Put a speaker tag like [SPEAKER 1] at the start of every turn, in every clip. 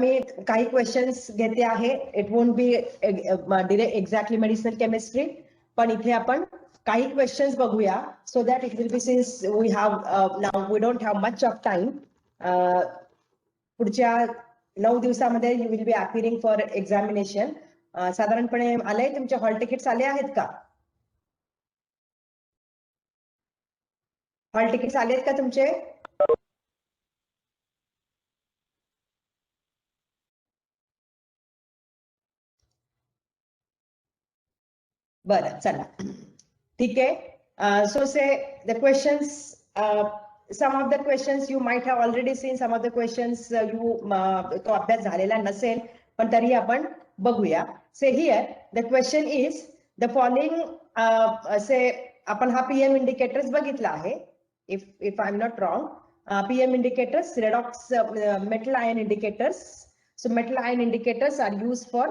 [SPEAKER 1] मी काही क्वेश्चन्स घेते आहे. It won't be direct exactly medicinal chemistry, पण इथे आपण काही क्वेश्चन्स बघूया so that it will be since we have now we don't have much of time. पुढच्या 9 दिवसामध्ये you will be appearing for examination. साधारणपणे आले तुमचे हॉल तिकीट्स आले आहेत का? हॉल तिकीट्स आले आहेत का तुमचे? बरं, चला ठीक आहे. सो से the questions, some of the questions you might have already seen, some of the questions you तो अभ्यास झालेला नसेल, पण तरी आपण बघूया. से here the question is the following, से आपण हा PM इंडिकेटर्स बघितला आहे. if I'm not wrong, PM indicators, redox metal ion indicators. So metal ion indicators are used for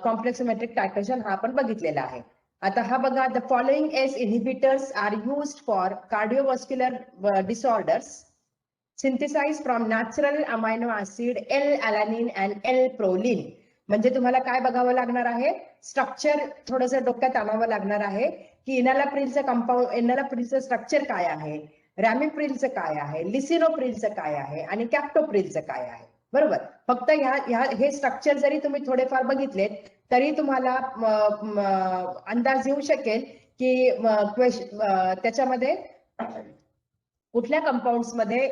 [SPEAKER 1] complexometric titration, हा आपण बघितलेला आहे. आता हा बघा, the following as inhibitors are used for cardiovascular disorders synthesized from natural amino acid L-alanine and L-proline. म्हणजे तुम्हाला काय बघावं लागणार आहे? स्ट्रक्चर थोडंसं डोक्यात आणावं लागणार आहे की इनालाप्रिलचं कंपाऊंड, इनालाप्रिलचं स्ट्रक्चर काय आहे, रॅमिप्रिलचं काय आहे, लिसिनोप्रिलचं काय आहे आणि कॅप्टोप्रिलचं काय आहे. बरोबर. फक्त हे स्ट्रक्चर जरी तुम्ही थोडेफार बघितले तरी तुम्हाला अंदाज येऊ शकेल की त्याच्यामध्ये कुठल्या कंपाऊंड्स मध्ये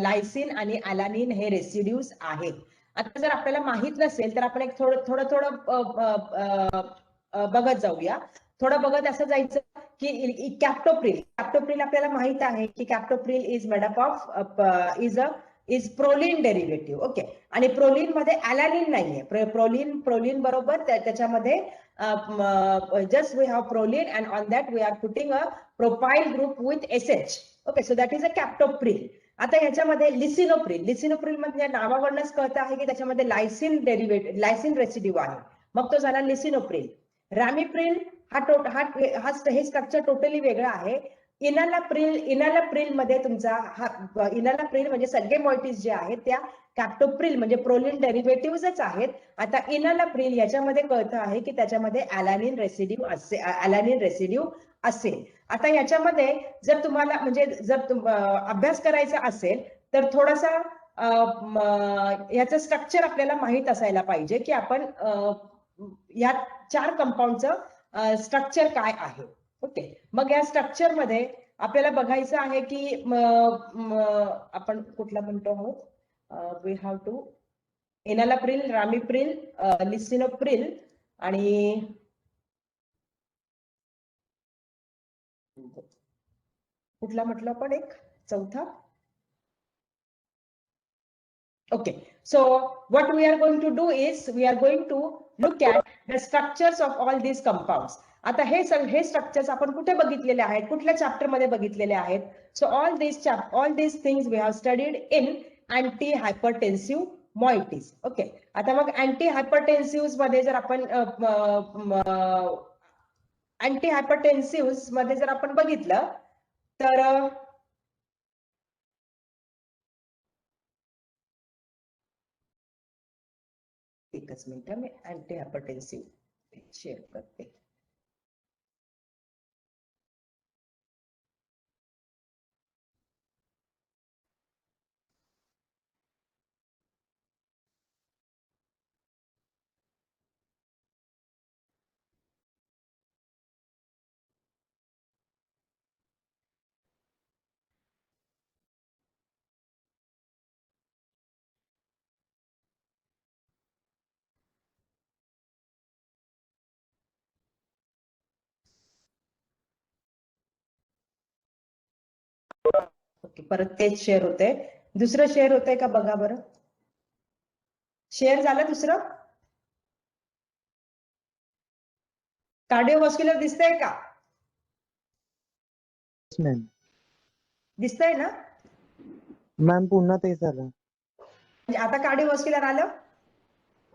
[SPEAKER 1] लायसिन आणि अलानिन हे रेसिड्यूज आहेत. आता जर आपल्याला माहित नसेल तर आपण एक थोडं बघत जाऊया. थोडं बघत असं जायचं की कॅप्टोप्रिल आपल्याला माहित आहे की captopril is made up of is proline derivative. Okay. आणि प्रोलिन मध्ये अलानिन नाहीये. प्रोलिन बरोबर त्याच्यामध्ये just we have proline and on that we are putting a propyl group with SH. Okay, so that is a captopril. आता ह्याच्यामध्ये lisinopril म्हणजे नावावरूनच कळतं आहे की त्याच्यामध्ये लायसिन डेरिव्हेटिव्ह, लायसिन रेसिड्यू आहे, मग तो झाला लिसिनोप्रिल. रॅमिप्रिल हे स्ट्रक्चर टोटली वेगळं आहे. इनालाप्रिल मध्ये तुमचा इनालाप्रिल म्हणजे सगळे मॉइटीज जे आहेत त्या कॅप्टोप्रिल म्हणजे प्रोलिन डेरिव्हेटिव्हच आहेत. आता इनालाप्रिल याच्यामध्ये कळतं आहे की त्याच्यामध्ये अलानिन रेसिड्यू असेल. आता याच्यामध्ये जर तुम्हाला म्हणजे जर अभ्यास करायचा असेल तर थोडासा याचं स्ट्रक्चर आपल्याला माहित असायला पाहिजे की आपण या 4 कंपाऊंडचं स्ट्रक्चर काय आहे. ओके. मग या स्ट्रक्चर मध्ये आपल्याला बघायचं आहे की आपण कुठला म्हणतो आहोत, we have to enalapril, ramipril, lisinopril आणि कुठला म्हटलं आपण एक चौथा. Okay, so what we are going to do is we are going to look at the structures of all these compounds. आता हे स्ट्रक्चर्स आपण कुठे बघितलेले आहेत, कुठल्या चॅप्टर मध्ये बघितलेले आहेत? So all these things we have studied in anti hypertensive moieties. Okay. आता मग अँटी हायपरटेन्सिव्ह मध्ये जर आपण अँटी हायपरटेन्सिव्ह मध्ये जर आपण बघितलं तर एकच मिनिट मी अँटी हायपरटेन्सिव्ह शेअर करते. ओके, परत तेच शेअर होते. दुसरं शेअर होतंय का बघा बरं. शेअर झालं दुसरं. कार्डिओव्हास्क्युलर दिसतंय का? दिसतंय ना
[SPEAKER 2] मॅम? पुन्हा तेच झालं.
[SPEAKER 1] आता कार्डिओव्हास्क्युलर आलं?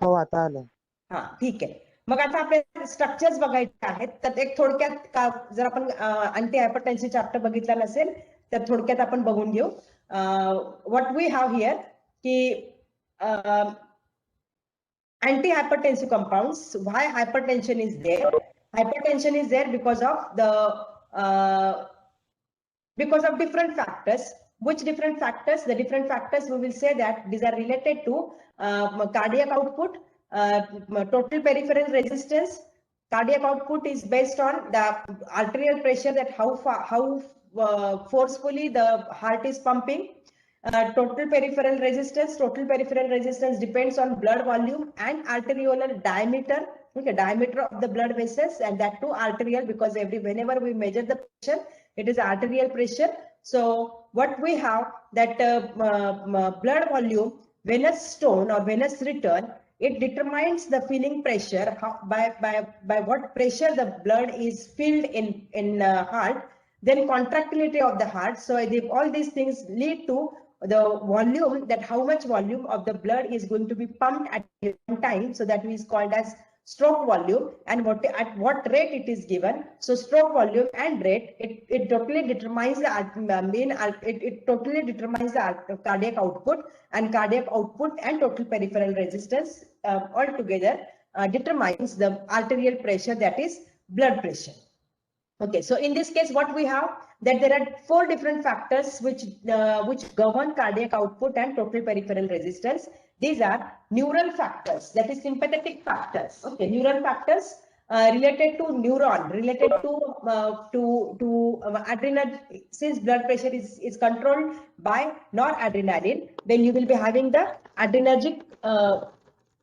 [SPEAKER 2] हो, आता आलं.
[SPEAKER 1] हा, ठीक आहे. मग आता आपल्याला स्ट्रक्चर्स बघायचे आहेत. तर एक थोडक्यात जर आपण अँटी हायपरटेन्सिव्ह चॅप्टर बघितला नसेल तर थोडक्यात आपण बघून घेऊ. व्हॉट वी हॅव हिअर की antihypertensive compounds. Why hypertension is there? Hypertension is there because of different factors. Which different factors? The different factors we will say that these are related to cardiac output, total peripheral resistance. Cardiac output is based on the arterial pressure, that how forcefully the heart is pumping. Total peripheral resistance. Total peripheral resistance depends on blood volume and arteriolar diameter. Okay, diameter of the blood vessels, and that too arterial, because whenever we measure the pressure, it is arterial pressure. So what we have, that blood volume, venous stone or venous return, it determines the filling pressure, by what pressure the blood is filled in heart, then contractility of the heart. So all these things lead to the volume, that how much volume of the blood is going to be pumped at one time. So that is called as stroke volume, and at what rate it is given. So stroke volume and rate, it totally determines the it totally determines the cardiac output, and cardiac output and total peripheral resistance altogether determines the arterial pressure, that is blood pressure. Okay, so in this case, what we have, that there are 4 different factors which govern cardiac output and total peripheral resistance. These are neural factors, that is sympathetic factors. Okay, neural factors related to neuron, related to adrenal. Since blood pressure is controlled by noradrenaline, then you will be having the adrenergic.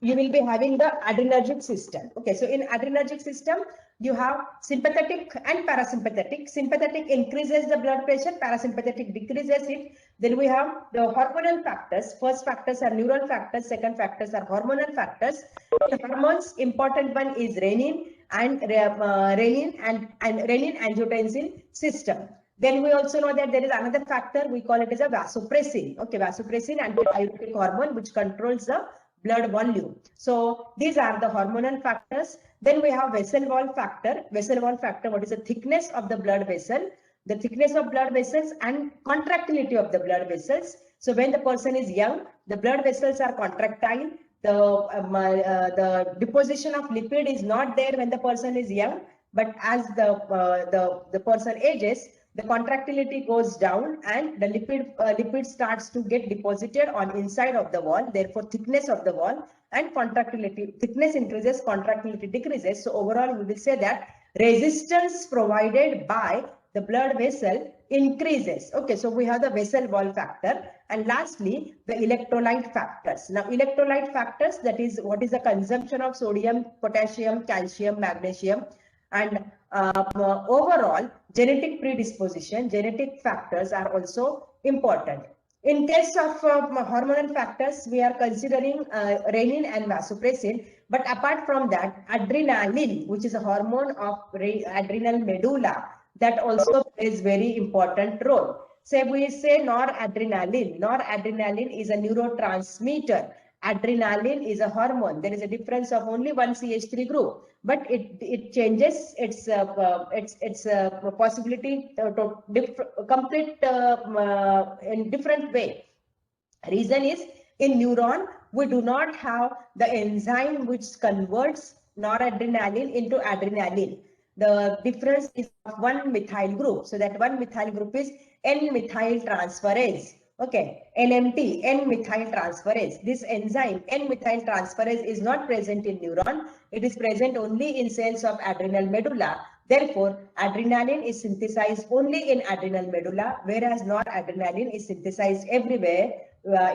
[SPEAKER 1] You will be having the adrenergic system. Okay, so in adrenergic system, you have sympathetic and parasympathetic. Sympathetic increases the blood pressure, parasympathetic decreases it. Then we have the hormonal factors. First factors are neural factors, second factors are hormonal factors. The hormones, important one is renin and renin-angiotensin system. Then we also know that there is another factor, we call it as a vasopressin. Okay, vasopressin, antidiuretic hormone, which controls the blood volume. So these are the hormonal factors. Then we have vessel wall factor. Vessel wall factor, what is the thickness of the blood vessel? The thickness of blood vessels and contractility of the blood vessels. So when the person is young, the blood vessels are contractile. The deposition of lipid is not there when the person is young, but as the person ages, the contractility goes down and the lipid starts to get deposited on inside of the wall. Therefore, thickness of the wall and contractility, thickness increases, contractility decreases. So overall, we will say that resistance provided by the blood vessel increases. Okay, so we have the vessel wall factor, and lastly the electrolyte factors. Now electrolyte factors, that is what is the consumption of sodium, potassium, calcium, magnesium, and overall genetic predisposition. Genetic factors are also important. In case of hormonal factors, we are considering renin and vasopressin. But apart from that, adrenaline, which is a hormone of adrenal medulla, that also plays very important role. Say we say noradrenaline. Noradrenaline is a neurotransmitter. Adrenaline is a hormone. There is a difference of only one CH3 group, but it changes its possibility to complete in different way. Reason is, in neuron we do not have the enzyme which converts noradrenaline into adrenaline. The difference is of one methyl group. So that one methyl group is N-methyl transferase. Okay, NMT, N-methyl transferase. This enzyme, N-methyl transferase, is not present in neuron. It is present only in cells of adrenal medulla. Therefore, adrenaline is synthesized only in adrenal medulla, whereas noradrenaline is synthesized everywhere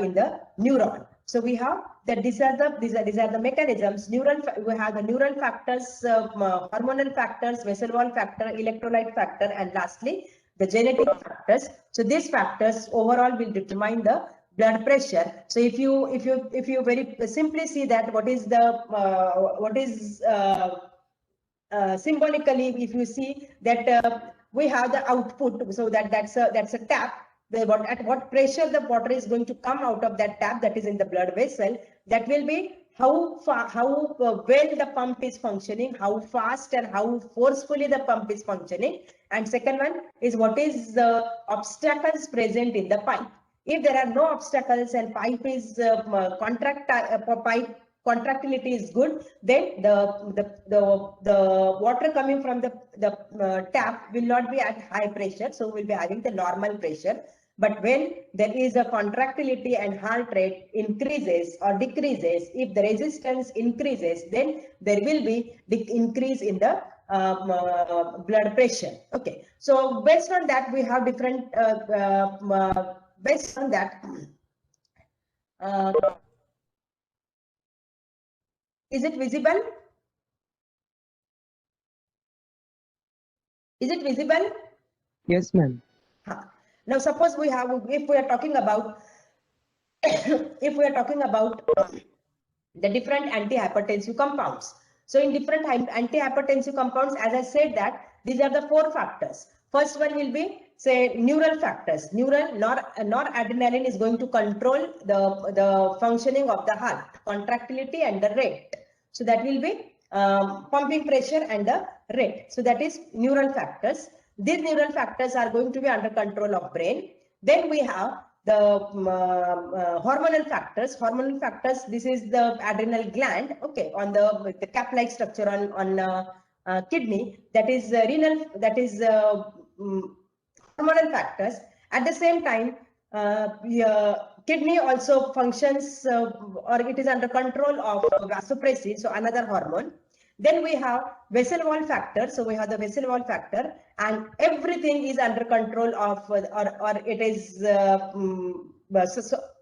[SPEAKER 1] in the neuron. So we have that these are the mechanisms. We have the neural factors, hormonal factors, vessel wall factor, electrolyte factor, and lastly the genetic factors. So these factors overall will determine the blood pressure. So if you very simply see that what is symbolically, if you see that we have the output, so that's a tap. At what pressure the water is going to come out of that tap, that is in the blood vessel, that will be how well the pump is functioning, how fast and how forcefully the pump is functioning. And second one is what is the obstacles present in the pipe. If there are no obstacles and pipe is contractility is good, then the water coming from the tap will not be at high pressure, so we'll be having the normal pressure. But when there is a contractility and heart rate increases or decreases, if the resistance increases, then there will be increase in the blood pressure. Okay, so based on that we have different based on that is it visible? Is it visible?
[SPEAKER 2] Yes, ma'am.
[SPEAKER 1] Now suppose we have, if we are talking about if we are talking about the different antihypertensive compounds. So in different antihypertensive compounds, as I said that these are the 4 factors. First one will be, say, neural factors. Noradrenaline is going to control the functioning of the heart, contractility and the rate. So that will be pumping pressure and the rate. So that is neural factors. These neural factors are going to be under control of brain. Then we have the hormonal factors. Hormonal factors, this is the adrenal gland, okay, on the cap-like structure on kidney, that is renal, that is hormonal factors. At the same time, kidney also functions or it is under control of vasopressin, so another hormone. Then we have vessel wall factor. So we have the vessel wall factor, and everything is under control of, or it is so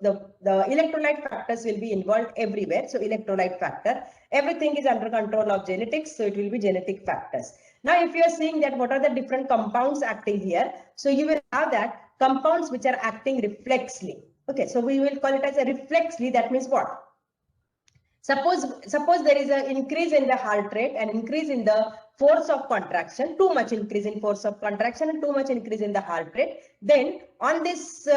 [SPEAKER 1] the electrolyte factors will be involved everywhere. So electrolyte factor, everything is under control of genetics. So it will be genetic factors. Now, if you are seeing that what are the different compounds acting here, so you will have that compounds which are acting reflexly. Okay, so we will call it as a reflexly. That means what? Suppose there is an increase in the heart rate and increase in the force of contraction, too much increase in force of contraction and too much increase in the heart rate. Then on this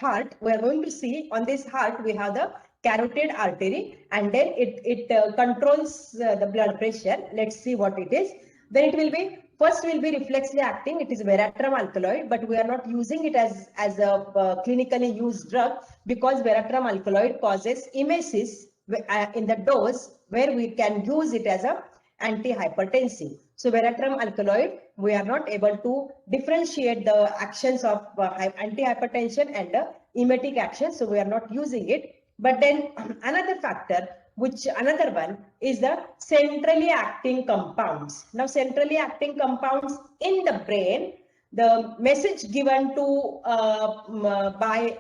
[SPEAKER 1] heart, we are going to see on this heart we have the carotid artery, and then it controls the blood pressure. Let's see what it is. Then it will be, first will be reflexly acting. It is veratrum alkaloid, but we are not using it as a clinically used drug, because veratrum alkaloid causes emesis in the dose where we can use it as a antihypertensive. So veratrum alkaloid, we are not able to differentiate the actions of antihypertension and the emetic action, so we are not using it. But then another factor, another one is the centrally acting compounds. Now centrally acting compounds in the brain, the message given to by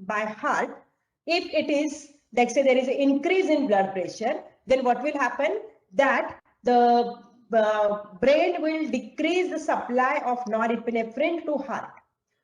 [SPEAKER 1] heart, if it is, like say there is an increase in blood pressure, then what will happen? That the brain will decrease the supply of norepinephrine to heart.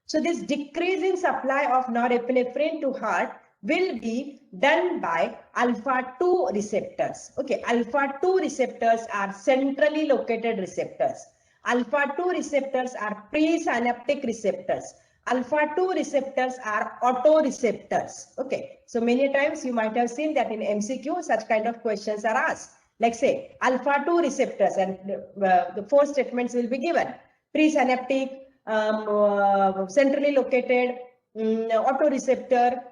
[SPEAKER 1] So this decrease in supply of norepinephrine to heart will be done by alpha-2 receptors. Okay, alpha-2 receptors are centrally located receptors. Alpha-2 receptors are presynaptic receptors. Alpha-2 receptors are autoreceptors. Okay, so many times you might have seen that in MCQ such kind of questions are asked. Like say alpha-2 receptors, and the 4 statements will be given. Presynaptic, centrally located, autoreceptor,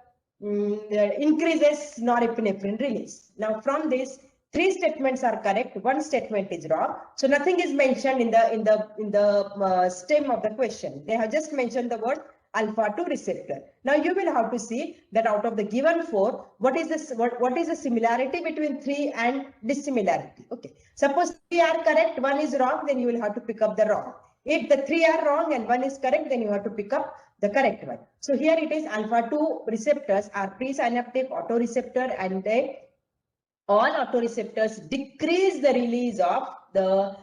[SPEAKER 1] increases norepinephrine release. Now from this, 3 statements are correct, 1 statement is wrong. So nothing is mentioned in the stem of the question. They have just mentioned the word alpha-2 receptor. Now you will have to see that out of the given 4, what is the similarity between 3 and dissimilarity. Okay, suppose 3 are correct, 1 is wrong, then you will have to pick up the wrong. If the 3 are wrong and 1 is correct, then you have to pick up the correct one. So here it is alpha-2 receptors are presynaptic, autoreceptor, and they all autoreceptors decrease the release of their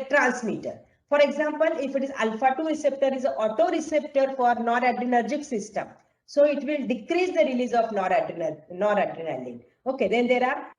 [SPEAKER 1] transmitter. For example, if it is alpha-2 receptor is an autoreceptor for noradrenergic system, so it will decrease the release of noradrenaline. Okay, then there are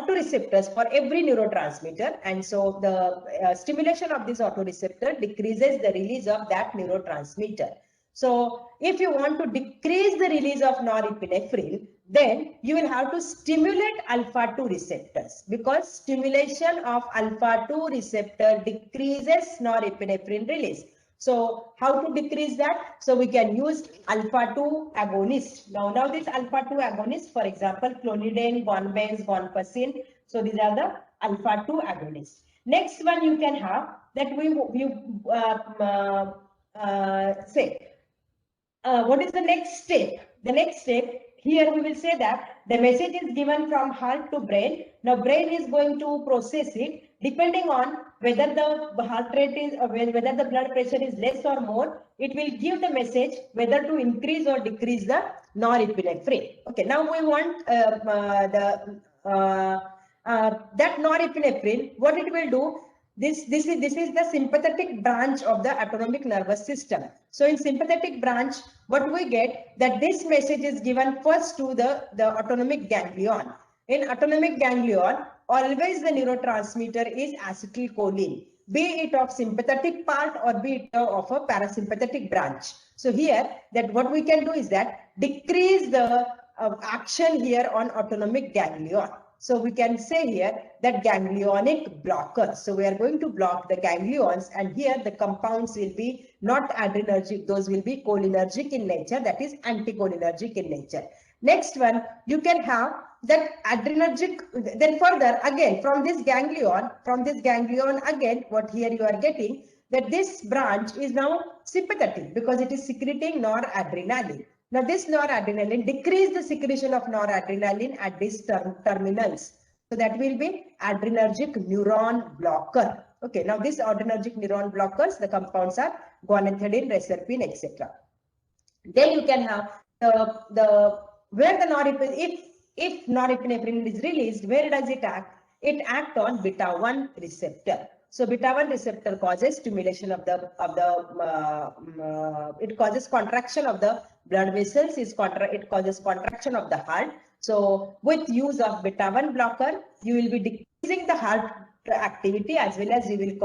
[SPEAKER 1] autoreceptors for every neurotransmitter, and so the stimulation of this autoreceptor decreases the release of that neurotransmitter. So if you want to decrease the release of norepinephrine, then you will have to stimulate alpha-2 receptors, because stimulation of alpha-2 receptor decreases norepinephrine release. So how to decrease that? So we can use alpha 2 agonist. Now this alpha 2 agonist, for example, clonidine, guanbens, guanfacine. So these are the alpha 2 agonists. Next one you can have that say what is the next step? The next step here we will say that the message is given from heart to brain. Now brain is going to process it depending on whether the heart rate is whether the blood pressure is less or more. It will give the message whether to increase or decrease the norepinephrine. Okay, now we want that norepinephrine. What it will do? This is the sympathetic branch of the autonomic nervous system. So in sympathetic branch, what we get that this message is given first to the autonomic ganglion. In autonomic ganglion, always the neurotransmitter is acetylcholine, be it of sympathetic part or be it of a parasympathetic branch. So here that what we can do is that decrease the action here on autonomic ganglion. So we can say here that ganglionic blockers. So we are going to block the ganglions, and here the compounds will be not adrenergic, those will be cholinergic in nature, that is anticholinergic in nature. Next one, you can have that adrenergic, then further again from this ganglion again, what here you are getting that this branch is now sympathetic because it is secreting noradrenaline. Now this noradrenaline decrease the secretion of noradrenaline at these terminals. So that will be adrenergic neuron blocker. Okay, now this adrenergic neuron blockers, the compounds are guanethidine, reserpine, etc. Then you can have the where the norepinephrine, if norepinephrine is released, where does it act? It acts on beta 1 receptor. So beta 1 receptor causes stimulation of it causes contraction of the blood vessels, it causes contraction of the heart. So with use of beta 1 blocker, you will be decreasing the heart activity as well as you will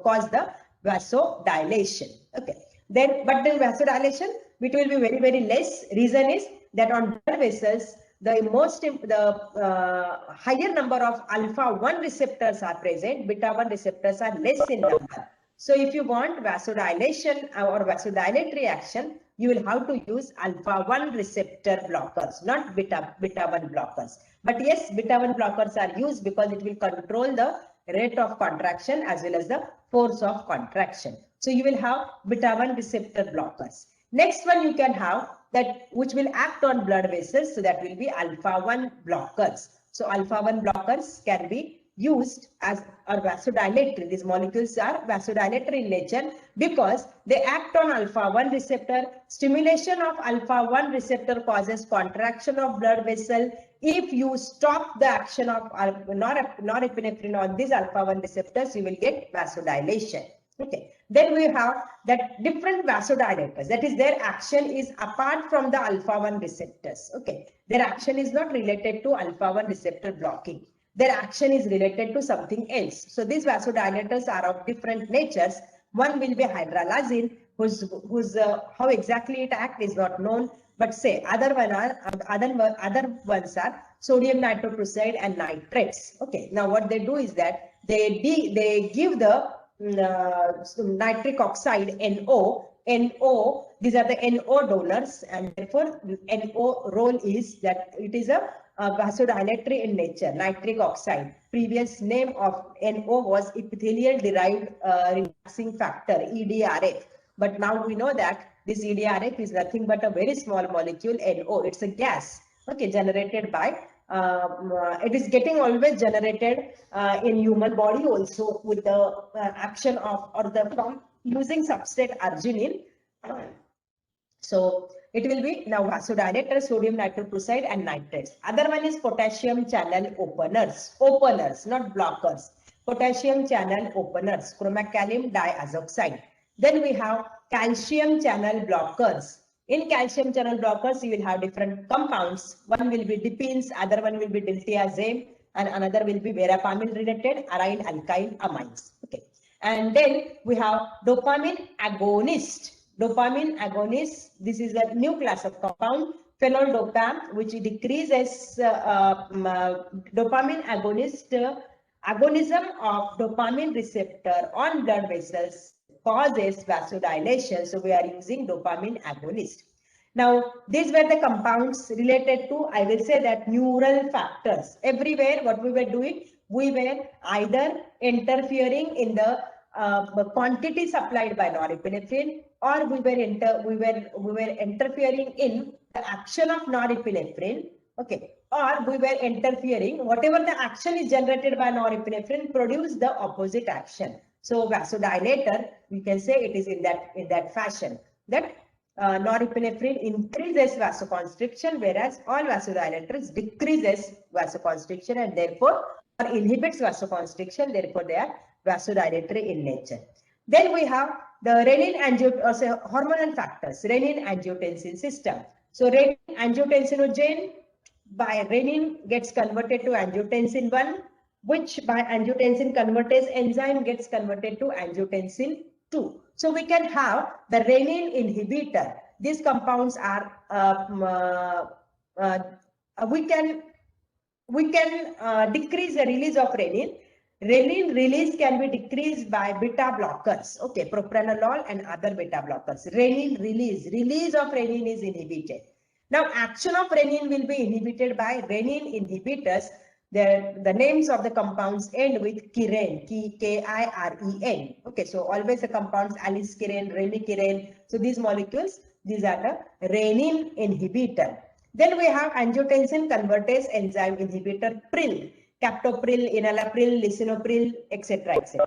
[SPEAKER 1] cause the vasodilation. Okay. Then, but the vasodilation, it will be very, very less. Reason is that on blood vessels, the higher number of alpha 1 receptors are present, beta 1 receptors are less in number. So if you want vasodilation or vasodilatory action, you will have to use alpha 1 receptor blockers, not beta 1 blockers. But yes, beta 1 blockers are used because it will control the rate of contraction as well as the force of contraction. So you will have beta 1 receptor blockers. Next one you can have that which will act on blood vessels. So that will be alpha 1 blockers. So alpha 1 blockers can be used as a vasodilatory. These molecules are vasodilatory in nature because they act on alpha 1 receptor. Stimulation of alpha 1 receptor causes contraction of blood vessel. If you stop the action of norepinephrine on these alpha 1 receptors, you will get vasodilation. Okay. Then we have that different vasodilators, that is their action is apart from the alpha 1 receptors. Okay. Their action is not related to alpha 1 receptor blocking. Their action is related to something else. So these vasodilators are of different natures. One will be hydralazine, whose how exactly it acts is not known. But say other ones are sodium nitroprusside and nitrates. Okay. Now what they do is that they give the nitric oxide NO. These are the NO donors, and therefore NO role is that it is a vasodilatory in nature. Nitric oxide, previous name of NO was epithelial derived relaxing factor, EDRF, but now we know that this EDRF is nothing but a very small molecule NO. It's a gas, okay, generated by it is getting always generated in human body also with the action of or the from using substrate arginine. So it will be now vasodilator, sodium nitroprusside and nitrates. Other one is potassium channel openers, not blockers. Potassium channel openers, chromacalin diazoxide. Then we have calcium channel blockers. In calcium channel blockers, you will have different compounds. One will be dipines, other one will be diltiazem, and another will be verapamil related aryl alkyl amines. Okay. And then we have dopamine agonist. Dopamine agonist, this is a new class of compound, phenol-dopam, which decreases dopamine agonist, agonism of dopamine receptor on blood vessels causes vasodilation. So we are using dopamine agonist. Now, these were the compounds related to, I will say that neural factors. Everywhere, what we were doing, we were either interfering in the quantity supplied by norepinephrine, or we were interfering in the action of norepinephrine. Okay, or we were interfering, whatever the action is generated by norepinephrine produce the opposite action. So vasodilator, we can say it is in that fashion, that norepinephrine increases vasoconstriction, whereas all vasodilators decreases vasoconstriction and therefore or inhibits vasoconstriction, therefore they are vasodilatory in nature. Then we have the hormonal factors, renin-angiotensin system. So renin-angiotensinogen by renin gets converted to angiotensin 1, which by angiotensin convertase enzyme gets converted to angiotensin 2. So we can have the renin inhibitor. These compounds are we can decrease the release of renin. Renin release can be decreased by beta blockers, okay, propranolol and other beta blockers. Renin release of renin is inhibited. Now, action of renin will be inhibited by renin inhibitors. The names of the compounds end with kiren, K-I-R-E-N. Okay, so always the compounds aliskiren, renikiren. So these molecules, these are the renin inhibitor. Then we have angiotensin convertase enzyme inhibitor PRIL, captopril, enalapril, lisinopril, etc., etc.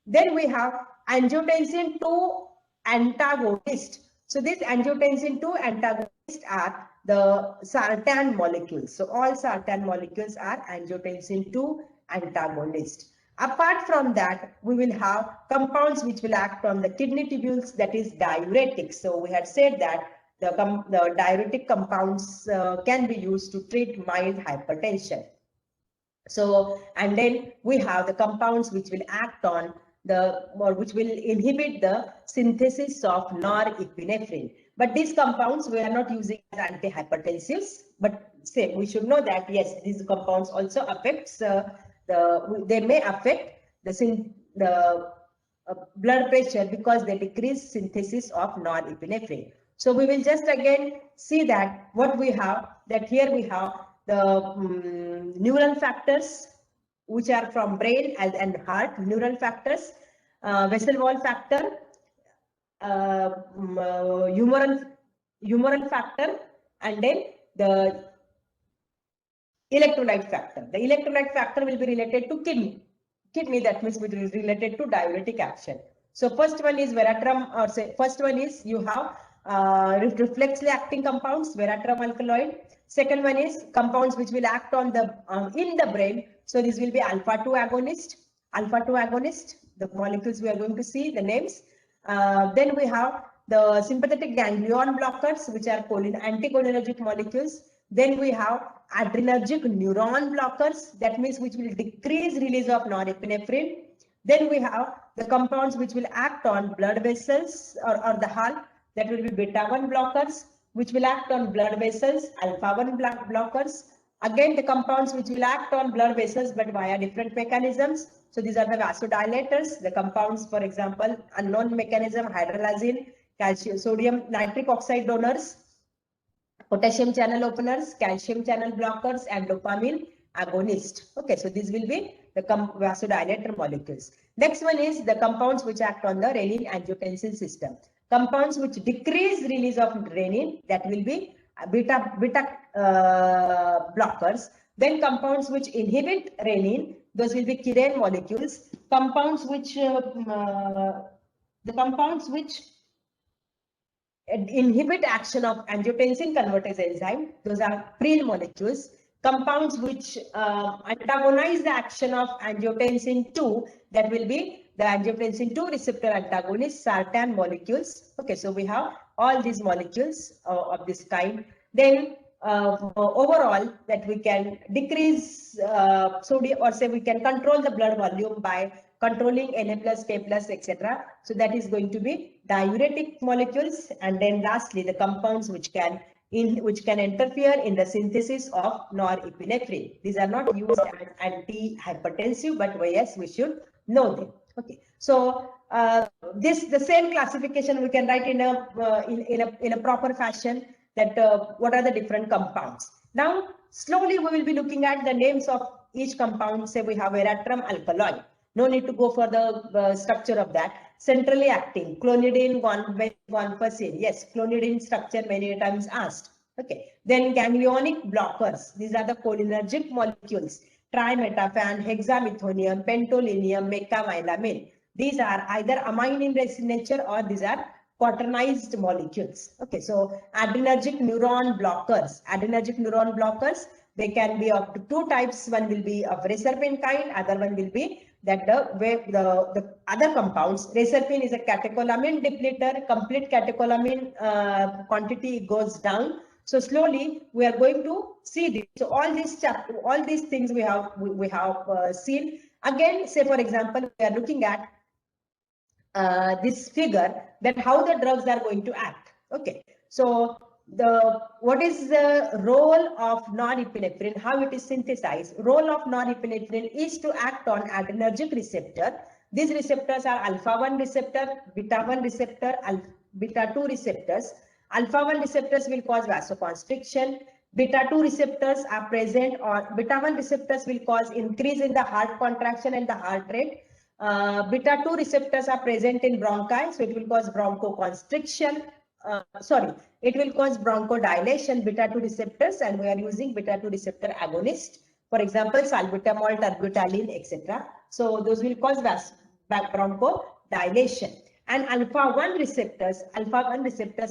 [SPEAKER 1] Then we have angiotensin 2 antagonist. So these angiotensin 2 antagonists are the sartan molecules. So all sartan molecules are angiotensin 2 antagonists. Apart from that, we will have compounds which will act on the kidney tubules, that is diuretics. So we had said that the diuretic compounds can be used to treat mild hypertension. So, and then we have the compounds which will act on which will inhibit the synthesis of norepinephrine. But these compounds we are not using as antihypertensives, but say we should know that yes, these compounds also affects they may affect the blood pressure because they decrease synthesis of norepinephrine. So we will just again see that what we have, that here we have the neural factors which are from brain and heart, neural factors, vessel wall factor, humoral factor, and then the electrolyte factor. The electrolyte factor will be related to kidney, that means it is related to diuretic action. So first one is veratrum, or say first one is you have reflexly acting compounds, veratrum alkaloid. Second one is compounds which will act on the in the brain. So this will be alpha 2 agonist. The molecules we are going to see the names. Then we have the sympathetic ganglion blockers, which are anticholinergic molecules. Then we have adrenergic neuron blockers, that means which will decrease release of norepinephrine. Then we have the compounds which will act on blood vessels or the heart, that will be beta 1 blockers, which will act on blood vessels, alpha 1 blockers. Again, the compounds which will act on blood vessels but via different mechanisms. So these are the vasodilators, the compounds, for example, unknown mechanism, hydralazine, calcium, sodium, nitric oxide donors, potassium channel openers, calcium channel blockers, and dopamine agonist. Okay, so these will be the vasodilator molecules. Next one is the compounds which act on the renin-angiotensin system. Compounds which decrease release of renin, that will be beta blockers. Then compounds which inhibit renin, those will be kiren molecules. Compounds which inhibit action of angiotensin convertase enzyme, those are PRIL molecules. Compounds which antagonize the action of angiotensin 2, that will be the angiotensin 2 receptor antagonist, sartan molecules. Okay, so we have all these molecules of this kind. Then overall, that we can decrease sodium, or say we can control the blood volume by controlling Na+, K+, etc. So that is going to be diuretic molecules. And then lastly, the compounds which can interfere in the synthesis of norepinephrine. These are not used as antihypertensive, but yes, we should know them. Okay, so the same classification we can write in a proper fashion, that what are the different compounds. Now slowly we will be looking at the names of each compound. Say we have veratrum alkaloid. No need to go for the structure of that. Centrally acting, clonidine, guanfacine. Yes, clonidine structure many times asked. Okay. Then ganglionic blockers. These are the cholinergic molecules. Trimetaphan, hexamethonium, pentolinium, mecamylamine. These are either amine in nature or these are quaternized molecules. Okay, so adrenergic neuron blockers. Adrenergic neuron blockers, they can be of two types. One will be of reserpine kind, other one will be that the other compounds. Reserpine is a catecholamine depleter. Complete catecholamine quantity goes down. So slowly we are going to see this. So all these things we have seen. Again, say for example, we are looking at this figure, that how the drugs are going to act. Okay, so what is the role of norepinephrine, how it is synthesized? Role of norepinephrine is to act on adrenergic receptor. These receptors are alpha 1 receptor, beta 1 receptor, beta 2 receptors. Alpha 1 receptors will cause vasoconstriction. Beta 2 receptors are present, or beta 1 receptors will cause increase in the heart contraction and the heart rate. Beta 2 receptors are present in bronchi, so it will cause bronchoconstriction. It will cause bronchodilation, beta 2 receptors, and we are using beta 2 receptor agonist. For example, salbutamol, terbutaline, etc. So those will cause bronchodilation. And alpha 1 receptors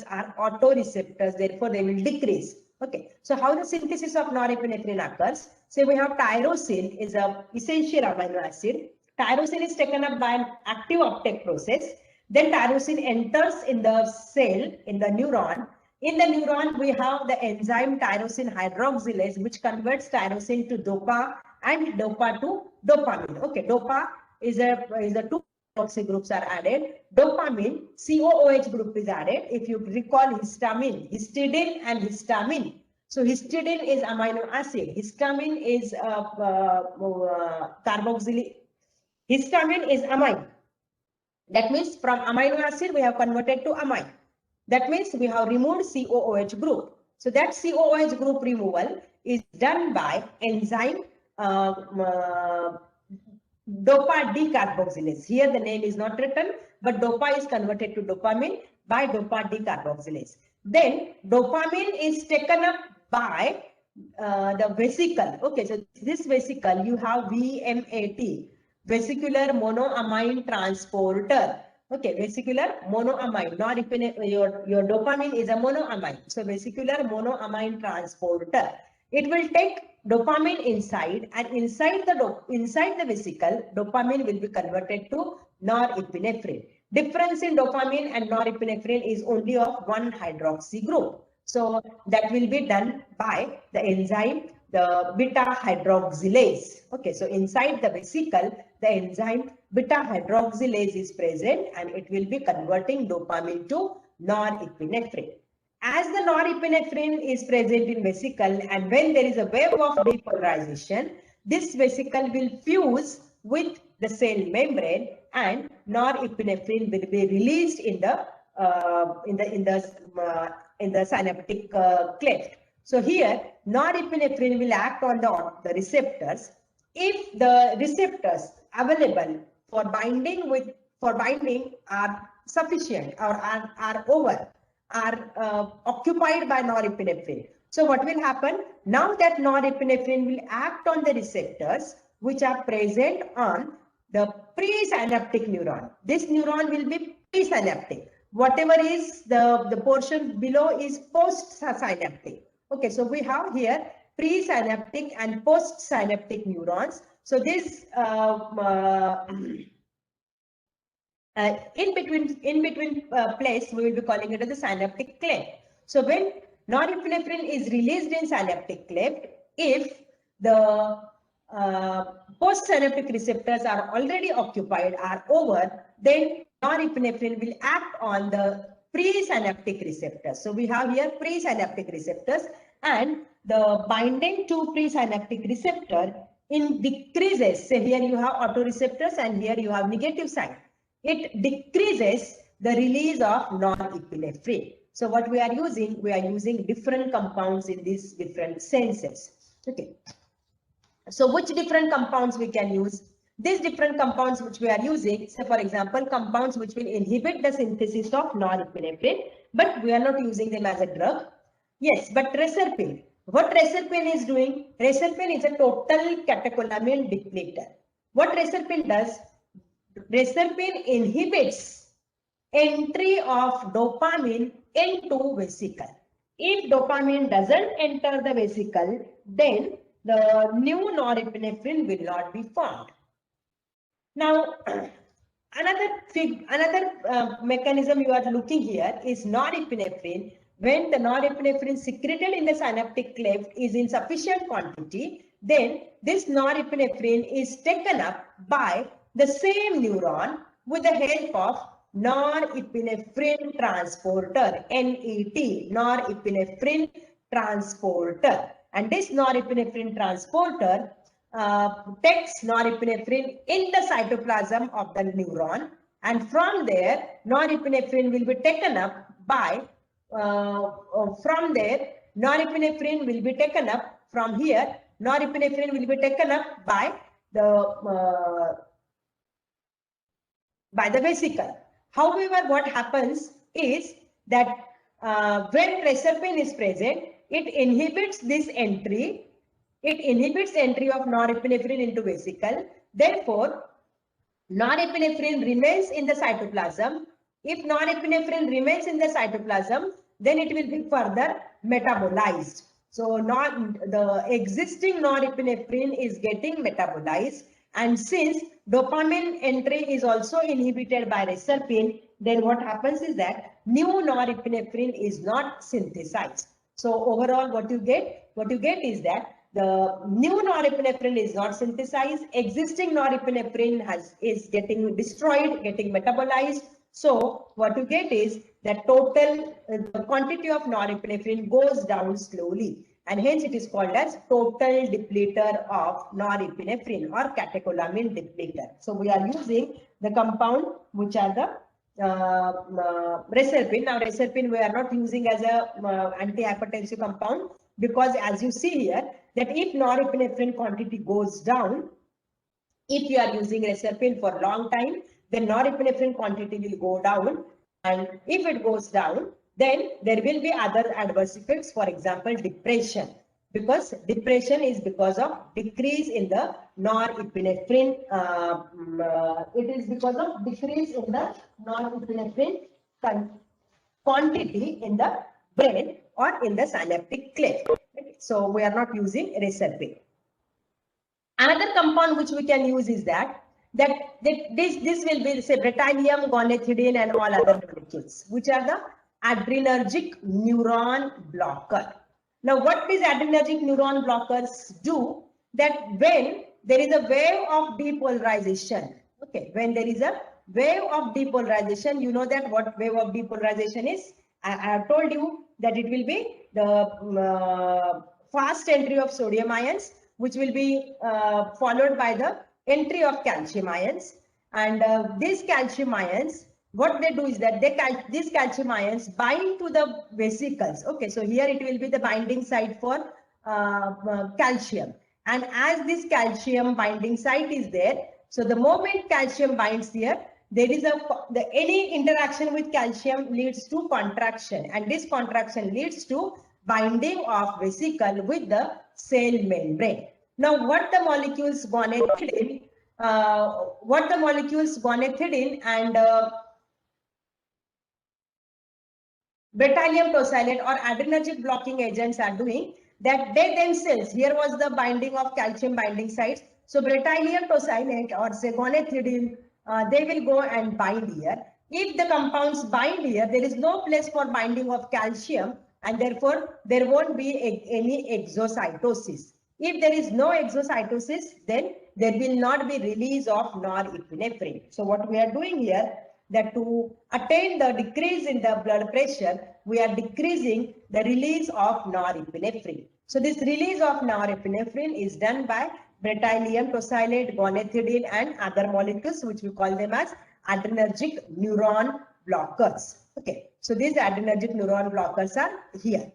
[SPEAKER 1] are autoreceptors, therefore they will decrease. Okay, so how the synthesis of norepinephrine occurs? Say we have tyrosine is a essential amino acid. Tyrosine is taken up by an active uptake process. Then tyrosine enters in the cell, in the neuron. In the neuron, we have the enzyme tyrosine hydroxylase, which converts tyrosine to dopa and dopa to dopamine. Okay, dopa is a two oxy groups are added. Dopamine, COOH group is added. If you recall histamine, histidine and histamine. So histidine is amino acid. Histamine is carboxylate. Histamine is amine. That means from amino acid we have converted to amine. That means we have removed COOH group. So that COOH group removal is done by enzyme dopa decarboxylase. Here the name is not written, but dopa is converted to dopamine by dopa decarboxylase. Then dopamine is taken up by the vesicle. Okay, so this vesicle you have VMAT. Vesicular monoamine transporter. Okay, vesicular monoamine. Your dopamine is a monoamine. So vesicular monoamine transporter. It will take dopamine inside, and inside the vesicle, dopamine will be converted to norepinephrine. Difference in dopamine and norepinephrine is only of one hydroxy group. So that will be done by the enzyme, the beta hydroxylase. Okay, so inside the vesicle, the enzyme beta hydroxylase is present, and it will be converting dopamine to norepinephrine. As the norepinephrine is present in vesicle, and when there is a wave of depolarization, this vesicle will fuse with the cell membrane, and norepinephrine will be released in the synaptic cleft. So here norepinephrine will act on the receptors. If the receptors available for binding are sufficient or are occupied by norepinephrine. So what will happen? Now that norepinephrine will act on the receptors which are present on the presynaptic neuron. This neuron will be presynaptic. Whatever is the portion below is postsynaptic. Okay, so we have here presynaptic and postsynaptic neurons. So this in between place we will be calling it as the synaptic cleft. So when norepinephrine is released in synaptic cleft, if the postsynaptic receptors are already occupied, are over, then norepinephrine will act on the presynaptic receptors. So we have here presynaptic receptors, and the binding to presynaptic receptor in decreases. Say here you have autoreceptors and here you have negative sign. it decreases the release of norepinephrine. So what we are using different compounds in these different senses. Okay. So which different compounds we can use? These different compounds which we are using, say for example, compounds which will inhibit the synthesis of norepinephrine, but we are not using them as a drug. Yes, but reserpine. What reserpine is doing? Reserpine is a total catecholamine depleter. What reserpine does? Reserpine inhibits entry of dopamine into vesicle. If dopamine doesn't enter the vesicle, then the new norepinephrine will not be formed. Now, another mechanism you are looking here is norepinephrine. When the norepinephrine secreted in the synaptic cleft is in sufficient quantity, then this norepinephrine is taken up by the same neuron with the help of norepinephrine transporter, NET, norepinephrine transporter. And this norepinephrine transporter takes norepinephrine in the cytoplasm of the neuron, and from there norepinephrine will be taken up by from there norepinephrine will be taken up from here norepinephrine will be taken up by the vesicle. However, what happens is that when reserpine is present, it inhibits this entry. It inhibits entry of norepinephrine into vesicle. Therefore, norepinephrine remains in the cytoplasm. If norepinephrine remains in the cytoplasm, then it will be further metabolized. So the existing norepinephrine is getting metabolized, and since dopamine entry is also inhibited by reserpine, then what happens is that new norepinephrine is not synthesized. So overall, what you get is that the new norepinephrine is not synthesized, existing norepinephrine is getting destroyed, getting metabolized. So what you get is that the quantity of norepinephrine goes down slowly, and hence it is called as total depleter of norepinephrine or catecholamine depleter. So we are using the compound which are the reserpine. Now reserpine we are not using as a antihypertensive compound, because as you see here that if norepinephrine quantity goes down, if you are using reserpine for a long time, then norepinephrine quantity will go down, and if it goes down, then there will be other adverse effects, for example depression, because depression is because of decrease in the norepinephrine. It is because of decrease in the norepinephrine quantity in the brain or in the synaptic cleft. So we are not using reserpine. Another compound which we can use is that this will be, say, bretylium, gonethidine, and all other molecules, which are the adrenergic neuron blocker. Now, what these adrenergic neuron blockers do, that when there is a wave of depolarization, okay, when there is a wave of depolarization, you know that what wave of depolarization is. I have told you that it will be the fast entry of sodium ions, which will be followed by the entry of calcium ions. And these calcium ions, what they do is that these calcium ions bind to the vesicles. Okay, so here it will be the binding site for calcium. And as this calcium binding site is there, so the moment calcium binds here, there is any interaction with calcium leads to contraction, and this contraction leads to binding of vesicle with the cell membrane. Now, what the molecules gonethidine and bretylium tosylate or adrenergic blocking agents are doing, that they themselves, here was the binding of calcium binding sites. So bretylium tosylate or say gonethidine, they will go and bind here. If the compounds bind here, there is no place for binding of calcium, and therefore there won't be any exocytosis. If there is no exocytosis, then there will not be release of norepinephrine. So what we are doing here, that to attain the decrease in the blood pressure, we are decreasing the release of norepinephrine. So this release of norepinephrine is done by bretylium tosylate, gonethidine, and other molecules, which we call them as adrenergic neuron blockers. Okay, so these adrenergic neuron blockers are here.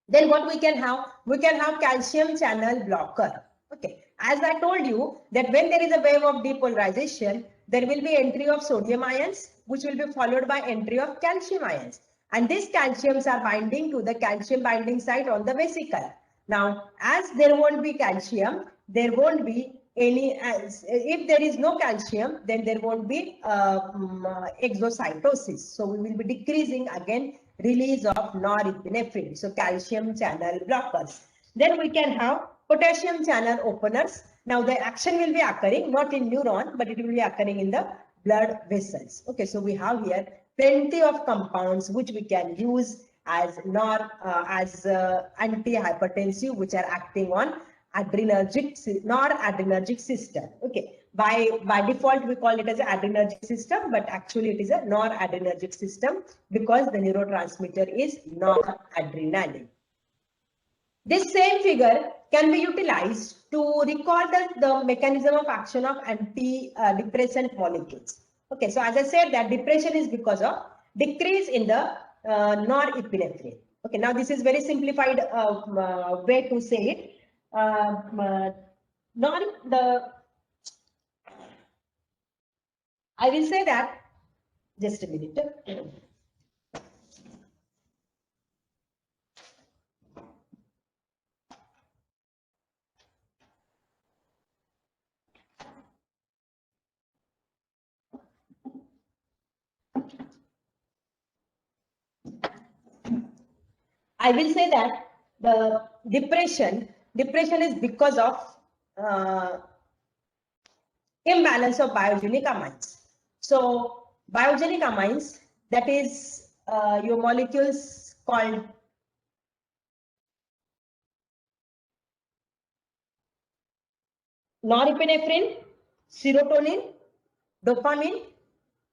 [SPEAKER 1] Then what we can have calcium channel blocker. Okay, as I told you that when there is a wave of depolarization, there will be entry of sodium ions, which will be followed by entry of calcium ions. And these calciums are binding to the calcium binding site on the vesicle. Now, as there won't be calcium, there won't be any, if there is no calcium, then there won't be exocytosis. So we will be decreasing again release of norepinephrine. So calcium channel blockers. Then we can have potassium channel openers. Now the action will be occurring not in neuron, but it will be occurring in the blood vessels. Okay, so we have here plenty of compounds which we can use as antihypertensive, which are acting on noradrenergic system. Okay, by default we call it as an adrenergic system, but actually it is a noradrenergic system because the neurotransmitter is noradrenaline. This same figure can be utilized to recall the mechanism of action of antidepressant molecules. Okay, so as I said that depression is because of decrease in the norepinephrine. Okay, now this is very simplified way to say it. I will say that, just a minute. I will say that the depression is because of imbalance of biogenic amines. So biogenic amines, that is your molecules called norepinephrine, serotonin, dopamine,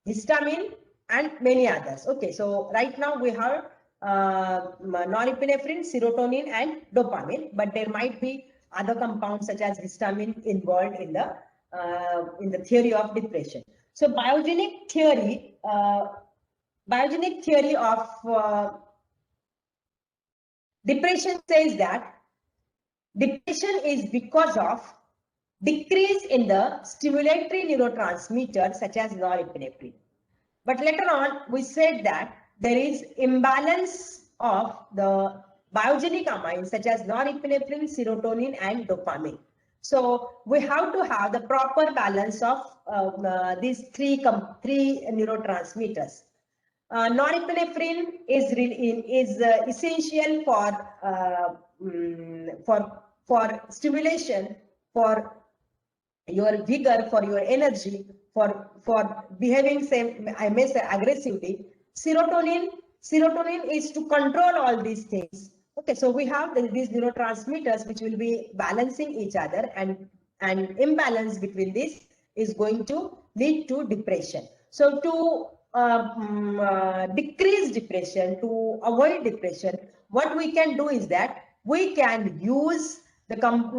[SPEAKER 1] histamine, and many others. Okay, so right now we have norepinephrine, serotonin, and dopamine, but there might be other compounds such as histamine involved in the theory of depression. So biogenic theory of depression says that depression is because of decrease in the stimulatory neurotransmitter such as norepinephrine. But later on, we said that there is imbalance of the biogenic amines such as norepinephrine, serotonin, and dopamine. So we have to have the proper balance of these three neurotransmitters. Norepinephrine is essential for stimulation, for your vigor, for your energy, for behaving same, I may say, aggressively. Serotonin is to control all these things. Okay, so we have these neurotransmitters which will be balancing each other, and imbalance between these is going to lead to depression. So to decrease depression, to avoid depression, what we can do is that we can use what